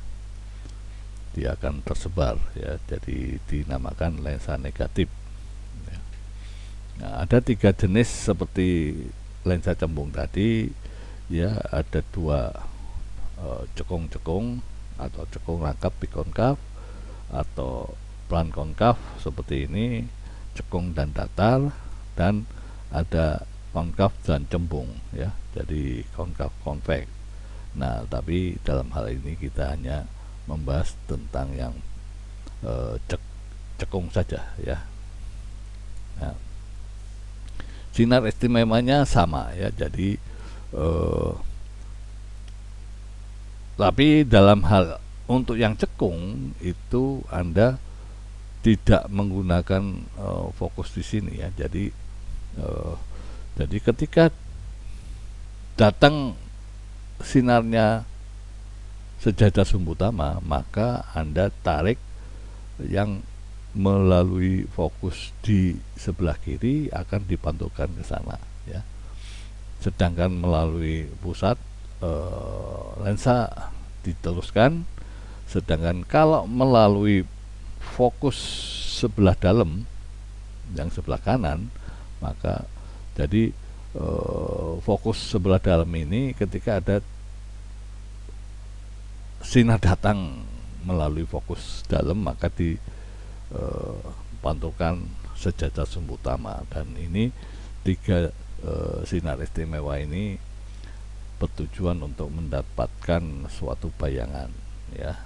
Dia akan tersebar ya, jadi dinamakan lensa negatif ya. Nah, ada tiga jenis seperti lensa cembung tadi ya. Ada dua, cekung-cekung atau cekung rangkap bikonkav atau plan konkav seperti ini, cekung dan datar, dan ada konkav dan cembung ya, jadi konkav konveks. Nah, tapi dalam hal ini kita hanya membahas tentang yang cekung saja ya. Nah, sinar istimewanya sama ya. Jadi tapi dalam hal untuk yang cekung itu Anda tidak menggunakan fokus di sini ya. Jadi ketika datang sinarnya sejajar sumbu utama, maka Anda tarik yang melalui fokus di sebelah kiri akan dipantulkan ke sana ya. Sedangkan melalui pusat lensa diteruskan. Sedangkan kalau melalui fokus sebelah dalam yang sebelah kanan, maka jadi fokus sebelah dalam ini ketika ada sinar datang melalui fokus dalam, maka dipantulkan sejajar sumbu utama. Dan ini tiga sinar istimewa ini bertujuan untuk mendapatkan suatu bayangan ya.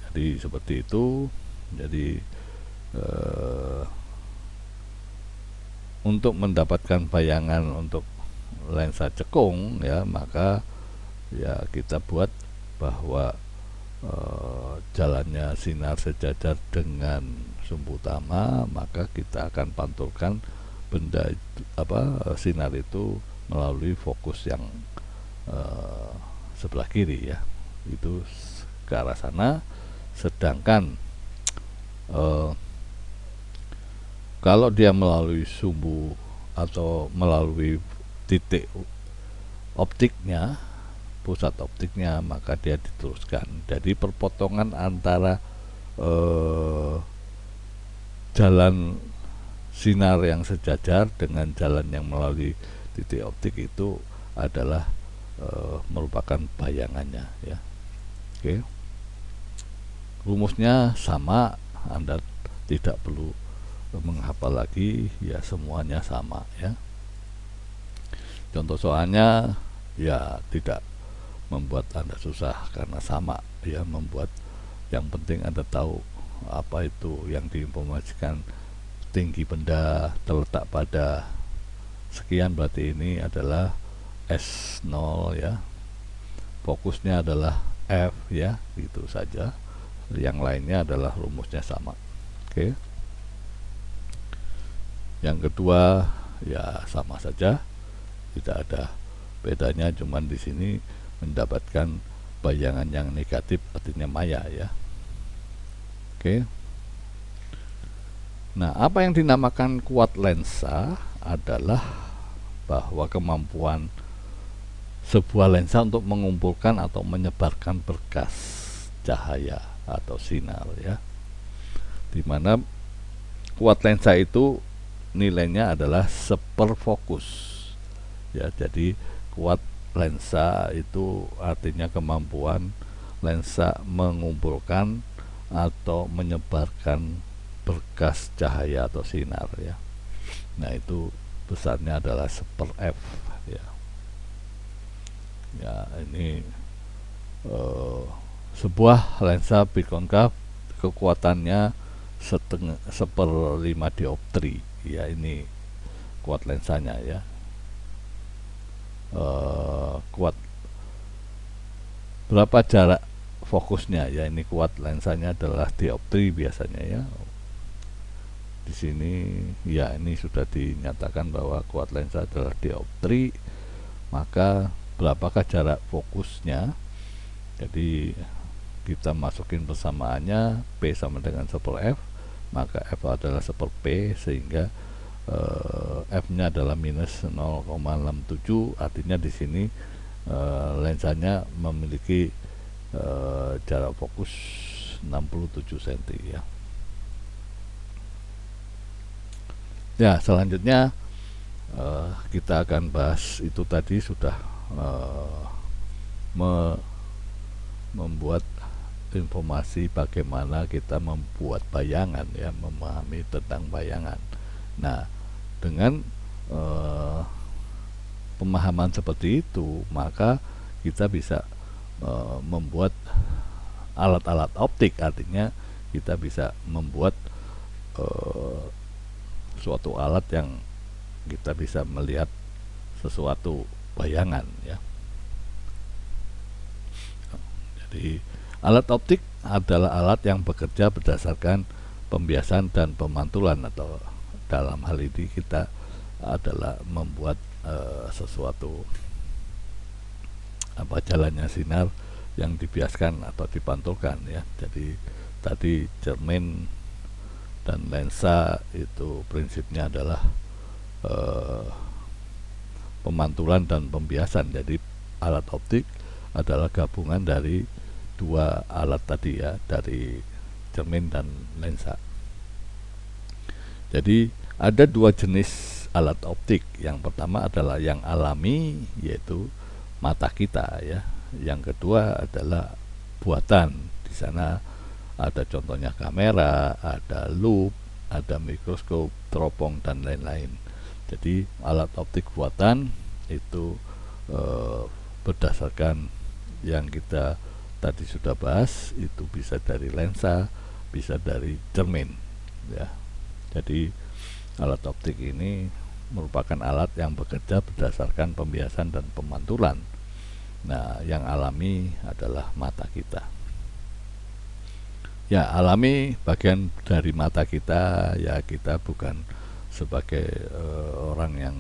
Jadi seperti itu. Jadi untuk mendapatkan bayangan untuk lensa cekung ya, maka ya kita buat bahwa jalannya sinar sejajar dengan sumbu utama, maka kita akan pantulkan benda itu, sinar itu melalui fokus yang sebelah kiri ya, itu ke arah sana. Sedangkan kalau dia melalui sumbu atau melalui titik optiknya, pusat optiknya, maka dia diteruskan. Jadi perpotongan antara jalan sinar yang sejajar dengan jalan yang melalui titik optik itu adalah merupakan bayangannya ya. Oke. Rumusnya sama, Anda tidak perlu menghafal lagi ya, semuanya sama ya. Contoh soalnya ya tidak membuat Anda susah karena sama ya, membuat yang penting Anda tahu apa itu yang diinformasikan. Tinggi benda terletak pada sekian, berarti ini adalah S0 ya, fokusnya adalah F ya, itu saja. Yang lainnya adalah rumusnya sama. Oke. Yang kedua ya sama saja, tidak ada bedanya, cuman di sini mendapatkan bayangan yang negatif, artinya maya ya. Oke. Nah, apa yang dinamakan kuat lensa adalah bahwa kemampuan sebuah lensa untuk mengumpulkan atau menyebarkan berkas cahaya atau sinar ya, dimana kuat lensa itu nilainya adalah seperfokus ya. Jadi kuat lensa itu artinya kemampuan lensa mengumpulkan atau menyebarkan berkas cahaya atau sinar ya. Nah, itu besarnya adalah seper F ya. Ya, ini sebuah lensa bikonkav kekuatannya seperlima dioptri ya, ini kuat lensanya ya. Kuat berapa jarak fokusnya ya, ini kuat lensanya adalah dioptri biasanya ya. Di sini ya, ini sudah dinyatakan bahwa kuat lensa adalah dioptri, maka berapakah jarak fokusnya? Jadi kita masukin persamaannya, P sama dengan seper F, maka F adalah seper P, sehingga F nya adalah minus 0,67, artinya di sini lensanya memiliki jarak fokus 67 cm ya. Ya, selanjutnya kita akan bahas itu tadi sudah membuat informasi bagaimana kita membuat bayangan ya, memahami tentang bayangan. Nah, dengan pemahaman seperti itu, maka kita bisa membuat alat-alat optik, artinya kita bisa membuat suatu alat yang kita bisa melihat sesuatu bayangan ya. Jadi alat optik adalah alat yang bekerja berdasarkan pembiasan dan pemantulan, atau dalam hal ini kita adalah membuat sesuatu jalannya sinar yang dibiaskan atau dipantulkan ya. Jadi tadi cermin dan lensa itu prinsipnya adalah pemantulan dan pembiasan. Jadi alat optik adalah gabungan dari dua alat tadi ya, dari cermin dan lensa. Jadi ada dua jenis alat optik. Yang pertama adalah yang alami, yaitu mata kita ya. Yang kedua adalah buatan. Di sana ada contohnya kamera, ada loop, ada mikroskop, teropong, dan lain-lain. Jadi alat optik buatan itu berdasarkan yang kita tadi sudah bahas, itu bisa dari lensa, bisa dari cermin ya. Jadi alat optik ini merupakan alat yang bekerja berdasarkan pembiasan dan pemantulan. Nah, yang alami adalah mata kita. Ya, alami bagian dari mata kita ya, kita bukan sebagai orang yang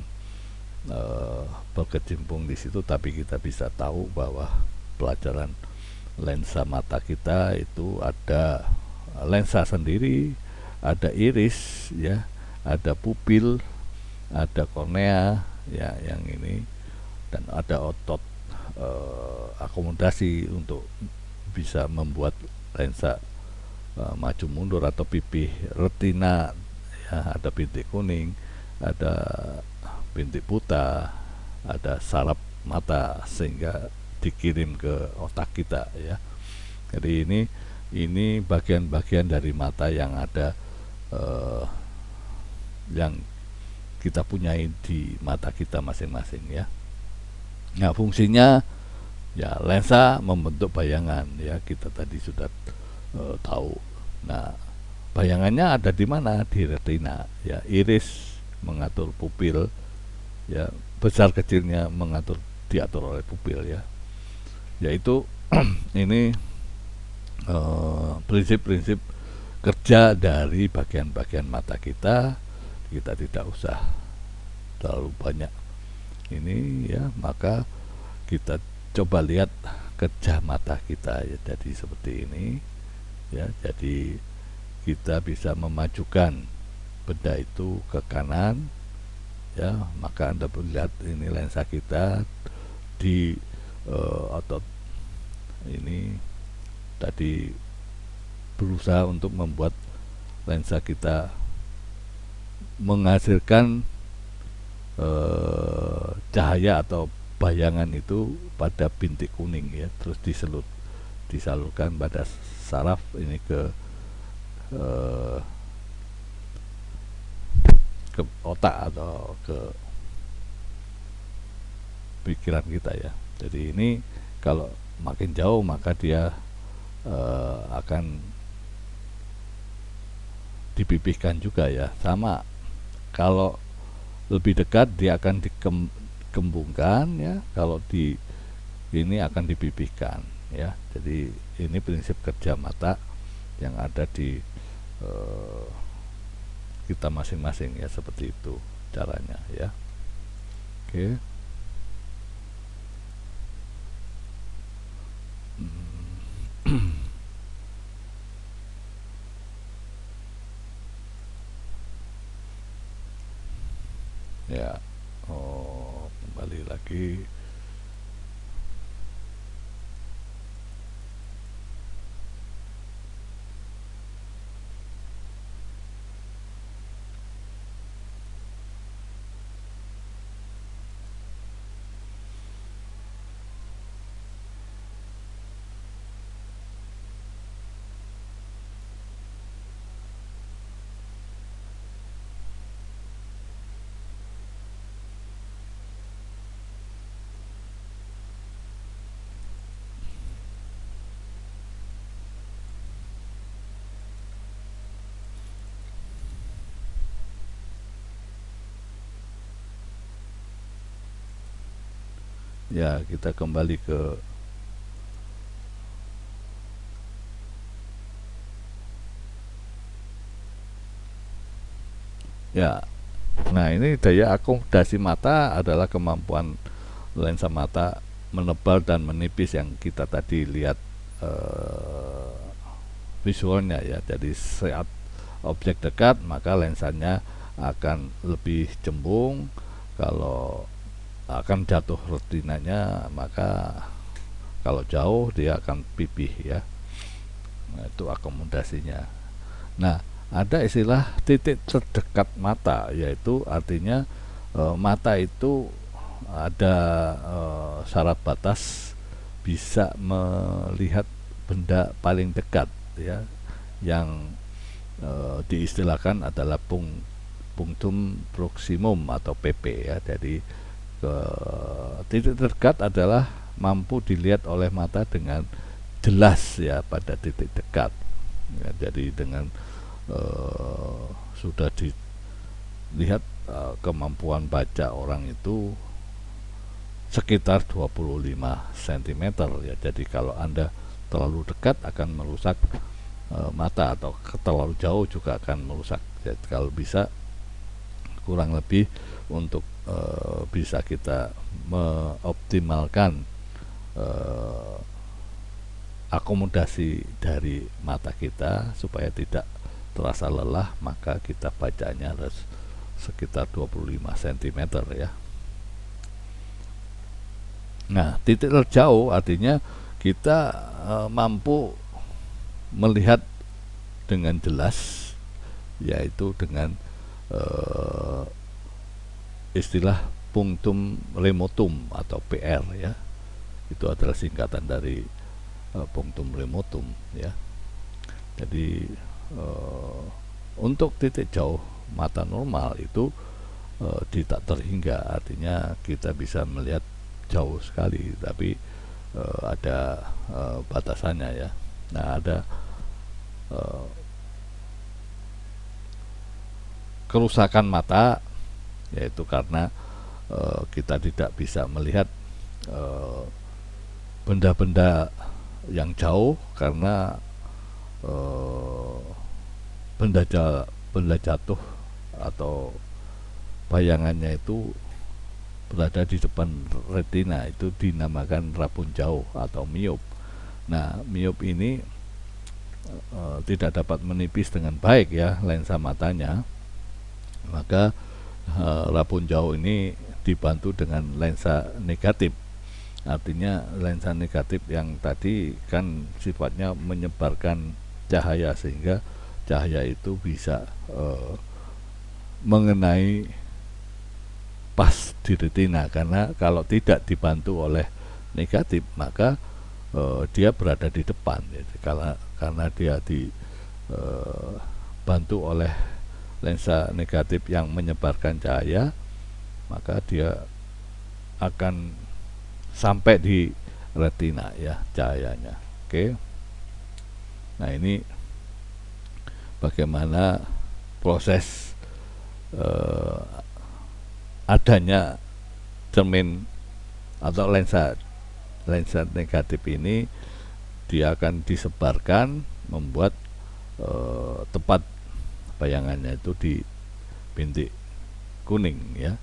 berkecimpung di situ, tapi kita bisa tahu bahwa pelajaran lensa mata kita itu ada lensa sendiri, ada iris ya, ada pupil, ada kornea ya yang ini, dan ada otot akomodasi untuk bisa membuat lensa maju mundur atau pipih retina ya, ada bintik kuning, ada bintik buta, ada saraf mata sehingga dikirim ke otak kita ya. Jadi ini bagian-bagian dari mata yang ada yang kita punyai di mata kita masing-masing ya. Nah, fungsinya ya lensa membentuk bayangan ya, kita tadi sudah tahu. Nah, bayangannya ada di mana? Di retina ya. Iris mengatur pupil ya, besar kecilnya diatur oleh pupil ya. Yaitu ini prinsip-prinsip kerja dari bagian-bagian mata kita. Kita tidak usah terlalu banyak ini ya, maka kita coba lihat kerja mata kita ya. Jadi seperti ini ya, jadi kita bisa memajukan benda itu ke kanan ya, maka Anda melihat ini lensa kita di otot ini tadi berusaha untuk membuat lensa kita menghasilkan cahaya atau bayangan itu pada bintik kuning ya, terus disalurkan pada saraf ini ke otak atau ke pikiran kita ya. Jadi ini kalau makin jauh maka dia akan dipipihkan juga ya. Sama kalau lebih dekat dia akan dikembungkan ya, kalau di ini akan dipipihkan ya. Jadi ini prinsip kerja mata yang ada di kita masing-masing ya, seperti itu caranya ya. Oke. Ya, kembali lagi. Ya, kita kembali ke ya. Nah, ini daya akomodasi mata adalah kemampuan lensa mata menebal dan menipis yang kita tadi lihat visualnya ya. Jadi saat objek dekat maka lensanya akan lebih cembung, kalau akan jatuh retinanya, maka kalau jauh dia akan pipih ya. Nah, itu akomodasinya. Nah, ada istilah titik terdekat mata, yaitu artinya mata itu ada syarat batas bisa melihat benda paling dekat ya, yang diistilahkan adalah punctum proximum atau PP ya. Jadi titik terdekat adalah mampu dilihat oleh mata dengan jelas ya pada titik dekat ya. Jadi dengan sudah dilihat kemampuan baca orang itu sekitar 25 cm ya. Jadi kalau Anda terlalu dekat akan merusak mata, atau terlalu jauh juga akan merusak. Jadi kalau bisa kurang lebih untuk bisa kita mengoptimalkan akomodasi dari mata kita supaya tidak terasa lelah, maka kita bacanya harus sekitar 25 cm ya. Nah, titik terjauh artinya kita mampu melihat dengan jelas, yaitu dengan istilah punctum remotum atau PR ya. Itu adalah singkatan dari punctum remotum ya. Jadi untuk titik jauh mata normal itu tidak terhingga, artinya kita bisa melihat jauh sekali, tapi ada batasannya ya. Nah, ada kerusakan mata, yaitu karena kita tidak bisa melihat benda-benda yang jauh karena benda jatuh atau bayangannya itu berada di depan retina, itu dinamakan rabun jauh atau miop. Nah, miop ini tidak dapat menipis dengan baik ya lensa matanya, maka rabun jauh ini dibantu dengan lensa negatif. Artinya lensa negatif yang tadi kan sifatnya menyebarkan cahaya, sehingga cahaya itu bisa mengenai pas di retina, karena kalau tidak dibantu oleh negatif maka dia berada di depan. Jadi karena dia dibantu oleh lensa negatif yang menyebarkan cahaya, maka dia akan sampai di retina ya cahayanya. Oke. Nah, ini bagaimana proses adanya cermin atau lensa negatif ini. Dia akan disebarkan, membuat tepat bayangannya itu di bintik kuning ya.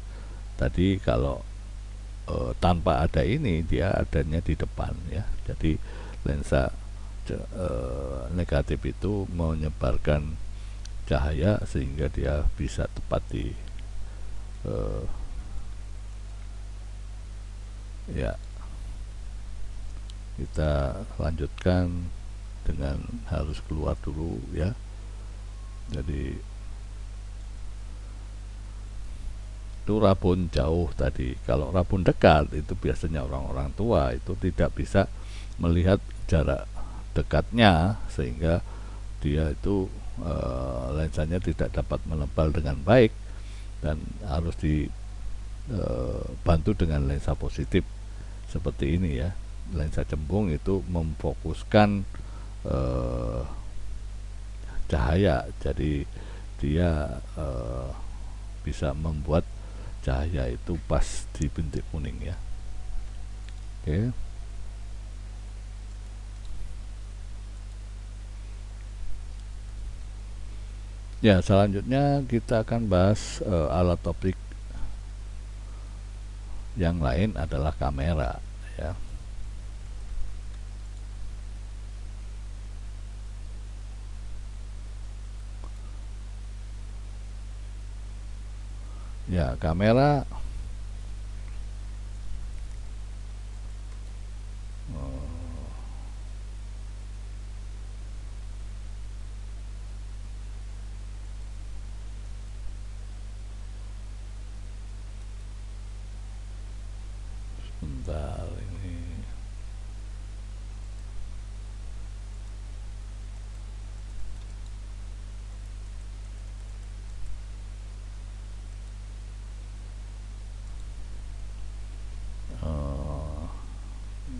Tadi kalau tanpa ada ini, dia adanya di depan ya. Jadi lensa negatif itu menyebarkan cahaya sehingga dia bisa tepat di ya. Kita lanjutkan dengan harus keluar dulu ya. Jadi itu rabun jauh tadi. Kalau rabun dekat itu biasanya orang-orang tua itu tidak bisa melihat jarak dekatnya, sehingga dia itu lensanya tidak dapat menebal dengan baik dan harus dibantu dengan lensa positif seperti ini ya. Lensa cembung itu memfokuskan cahaya, jadi dia bisa membuat cahaya itu pas di bintik kuning ya. Oke. Ya, selanjutnya kita akan bahas alat optik yang lain adalah kamera ya. Ya, kamera sebentar ini.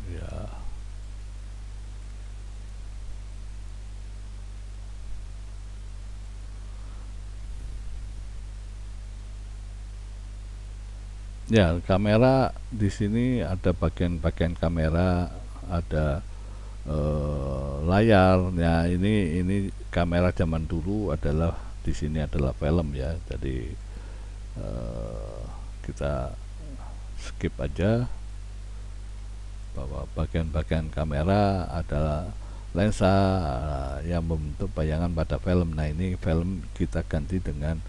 Ya. Ya, kamera di sini ada bagian-bagian kamera, ada layar. Ya, ini kamera zaman dulu adalah di sini adalah film ya. Jadi kita skip aja bahwa bagian-bagian kamera adalah lensa yang membentuk bayangan pada film. Nah, ini film kita ganti dengan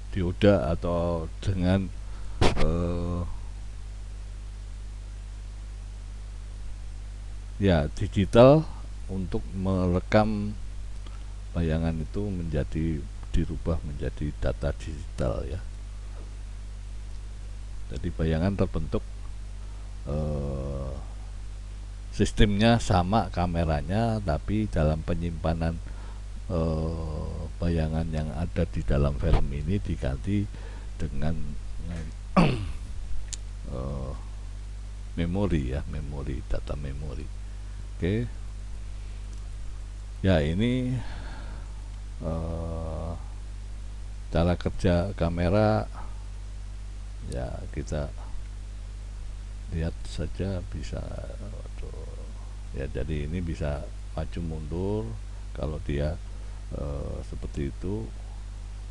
dioda atau dengan ya digital untuk merekam bayangan itu menjadi dirubah menjadi data digital ya. Jadi bayangan terbentuk, sistemnya sama kameranya, tapi dalam penyimpanan bayangan yang ada di dalam film ini diganti dengan memori ya, memori, data memori. Oke. Ya, ini cara kerja kamera ya, kita lihat saja bisa ya. Jadi ini bisa maju mundur kalau dia seperti itu.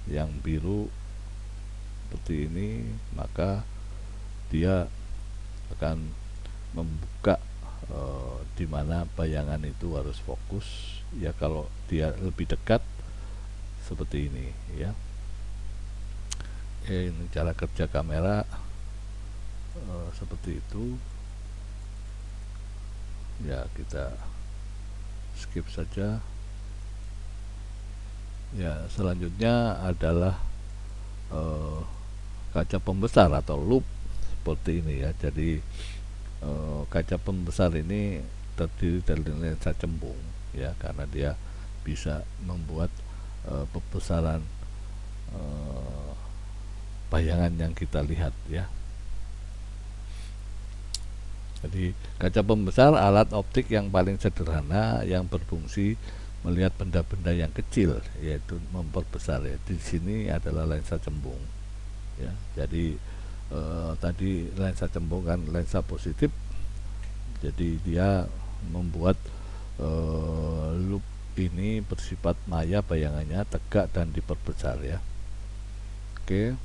Yang biru seperti ini, maka dia akan membuka di mana bayangan itu harus fokus ya. Kalau dia lebih dekat seperti ini ya. Ini cara kerja kamera seperti itu ya. Kita skip saja ya. Selanjutnya adalah kaca pembesar atau loop seperti ini ya. Jadi kaca pembesar ini terdiri dari lensa cembung ya, karena dia bisa membuat pembesaran bayangan yang kita lihat ya. Jadi kaca pembesar alat optik yang paling sederhana yang berfungsi melihat benda-benda yang kecil, yaitu memperbesar ya. Di sini adalah lensa cembung ya. Jadi tadi lensa cembung kan lensa positif, jadi dia membuat loop ini bersifat maya, bayangannya tegak dan diperbesar ya. Oke.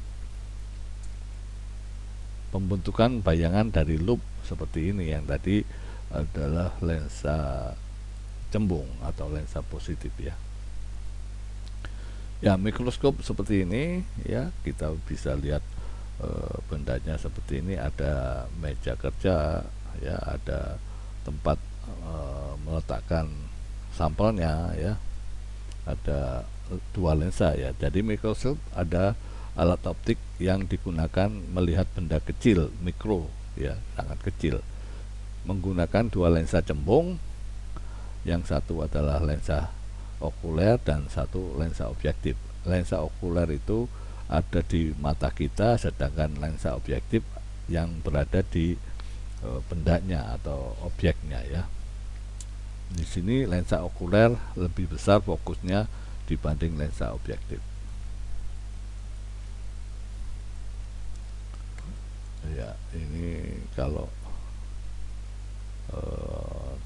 Pembentukan bayangan dari loop seperti ini, yang tadi adalah lensa cembung atau lensa positif ya. Ya, mikroskop seperti ini ya, kita bisa lihat bendanya seperti ini. Ada meja kerja ya, ada tempat meletakkan sampelnya ya, ada dua lensa ya. Jadi mikroskop ada alat optik yang digunakan melihat benda kecil, mikro ya, sangat kecil, menggunakan dua lensa cembung. Yang satu adalah lensa okuler dan satu lensa objektif. Lensa okuler itu ada di mata kita, sedangkan lensa objektif yang berada di bendanya atau objeknya ya. Di sini lensa okuler lebih besar fokusnya dibanding lensa objektif. Ya, ini kalau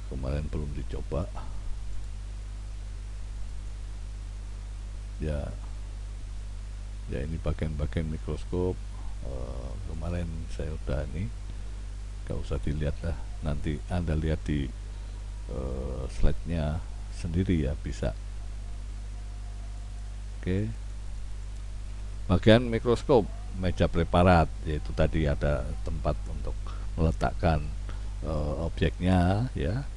kemarin belum dicoba ya. Ya, ini bagian-bagian mikroskop. Kemarin saya udah ini, gak usah dilihat lah, nanti Anda lihat di slide-nya sendiri ya, bisa. Oke. Bagian mikroskop, meja preparat, yaitu tadi ada tempat untuk meletakkan objeknya ya,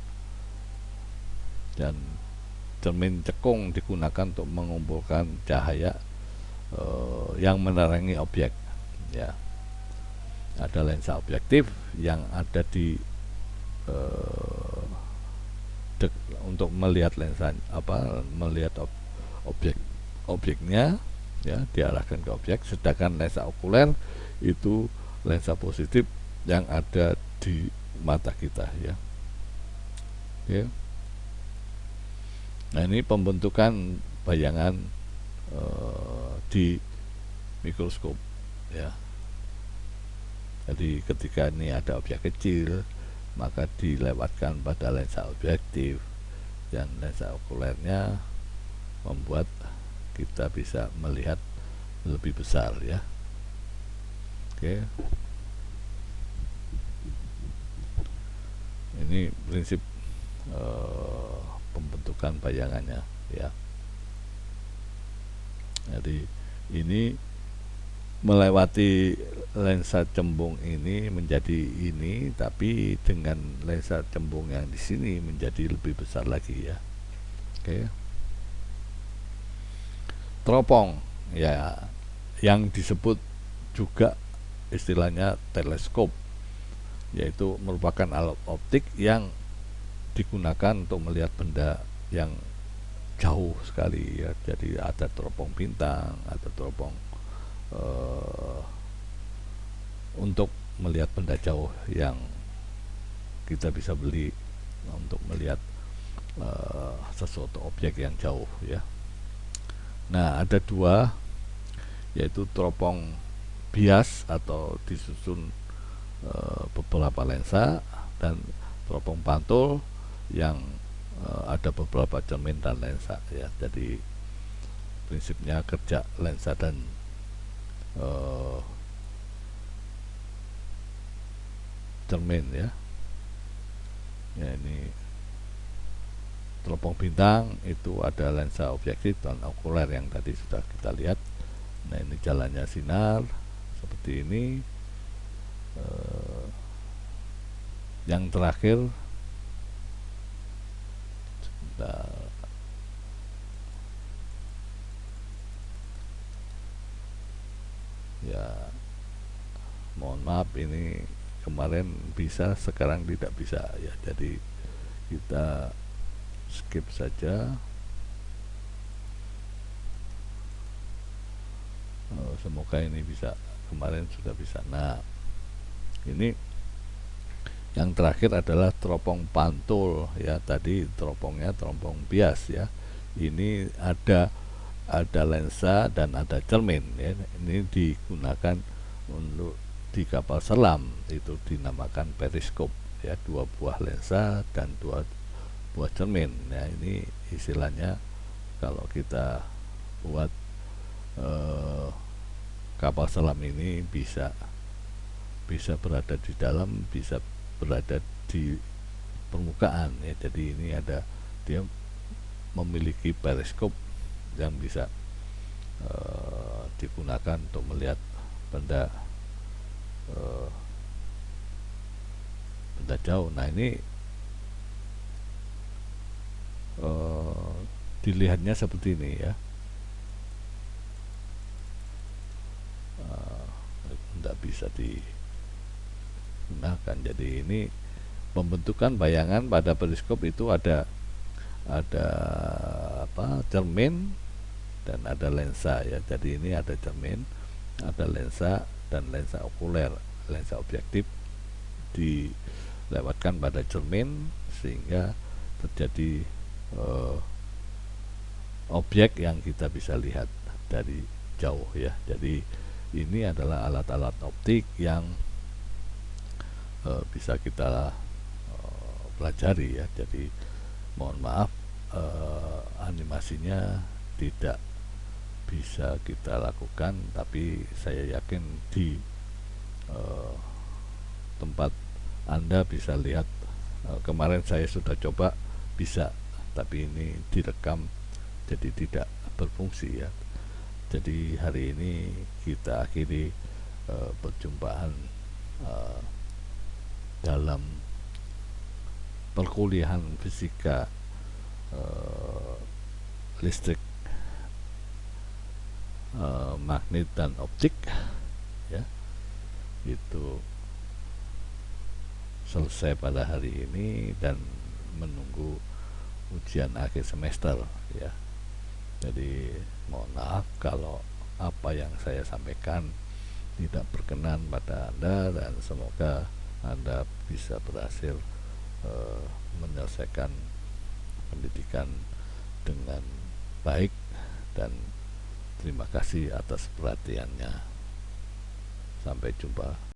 dan cermin cekung digunakan untuk mengumpulkan cahaya yang menerangi objek ya. Ada lensa objektif yang ada di untuk melihat lensa melihat objeknya ya, diarahkan ke objek. Sedangkan lensa okuler itu lensa positif yang ada di mata kita ya. Oke. Nah, ini pembentukan bayangan di mikroskop ya. Jadi ketika ini ada objek kecil, maka dilewatkan pada lensa objektif, dan lensa okulernya membuat kita bisa melihat lebih besar ya. Oke, ini prinsip pembentukan bayangannya ya. Jadi ini melewati lensa cembung ini menjadi ini, tapi dengan lensa cembung yang di sini menjadi lebih besar lagi ya. Oke. Teropong ya, yang disebut juga istilahnya teleskop, yaitu merupakan alat optik yang digunakan untuk melihat benda yang jauh sekali ya. Jadi ada teropong bintang, ada teropong untuk melihat benda jauh yang kita bisa beli untuk melihat sesuatu objek yang jauh ya. Nah, ada dua, yaitu teropong bias atau disusun beberapa lensa, dan teropong pantul yang ada beberapa cermin dan lensa ya. Jadi prinsipnya kerja lensa dan cermin ya. Ya, ini teropong bintang itu ada lensa objektif dan okuler yang tadi sudah kita lihat. Nah, ini jalannya sinar seperti ini. Yang terakhir, sebentar, ya mohon maaf ini kemarin bisa, sekarang tidak bisa ya. Jadi kita skip saja. Semoga ini bisa, kemarin sudah bisa. Nah, ini yang terakhir adalah teropong pantul ya. Tadi teropongnya teropong bias ya. Ini ada lensa dan ada cermin ya. Ini digunakan untuk di kapal selam, itu dinamakan periskop ya, 2 buah lensa dan 2 buah cermin ya. Ini istilahnya kalau kita buat kapal selam ini bisa berada di dalam, bisa berada di permukaan ya. Jadi ini ada, dia memiliki periskop yang bisa digunakan untuk melihat benda jauh. Nah, ini dilihatnya seperti ini ya. Tidak bisa digunakan. Jadi ini pembentukan bayangan pada periskop itu ada cermin dan ada lensa ya. Jadi ini ada cermin, ada lensa dan lensa okuler. Lensa objektif dilewatkan pada cermin sehingga terjadi objek yang kita bisa lihat dari jauh ya. Jadi ini adalah alat-alat optik yang bisa kita pelajari ya. Jadi mohon maaf animasinya tidak bisa kita lakukan, tapi saya yakin di tempat Anda bisa lihat. Kemarin saya sudah coba bisa, tapi ini direkam jadi tidak berfungsi ya. Jadi hari ini kita akhiri perjumpaan dalam perkuliahan fisika listrik, magnet dan optik ya. Itu selesai pada hari ini dan menunggu ujian akhir semester ya. Jadi mohon maaf kalau apa yang saya sampaikan tidak berkenan pada Anda, dan semoga Anda bisa berhasil menyelesaikan pendidikan dengan baik, dan terima kasih atas perhatiannya. Sampai jumpa.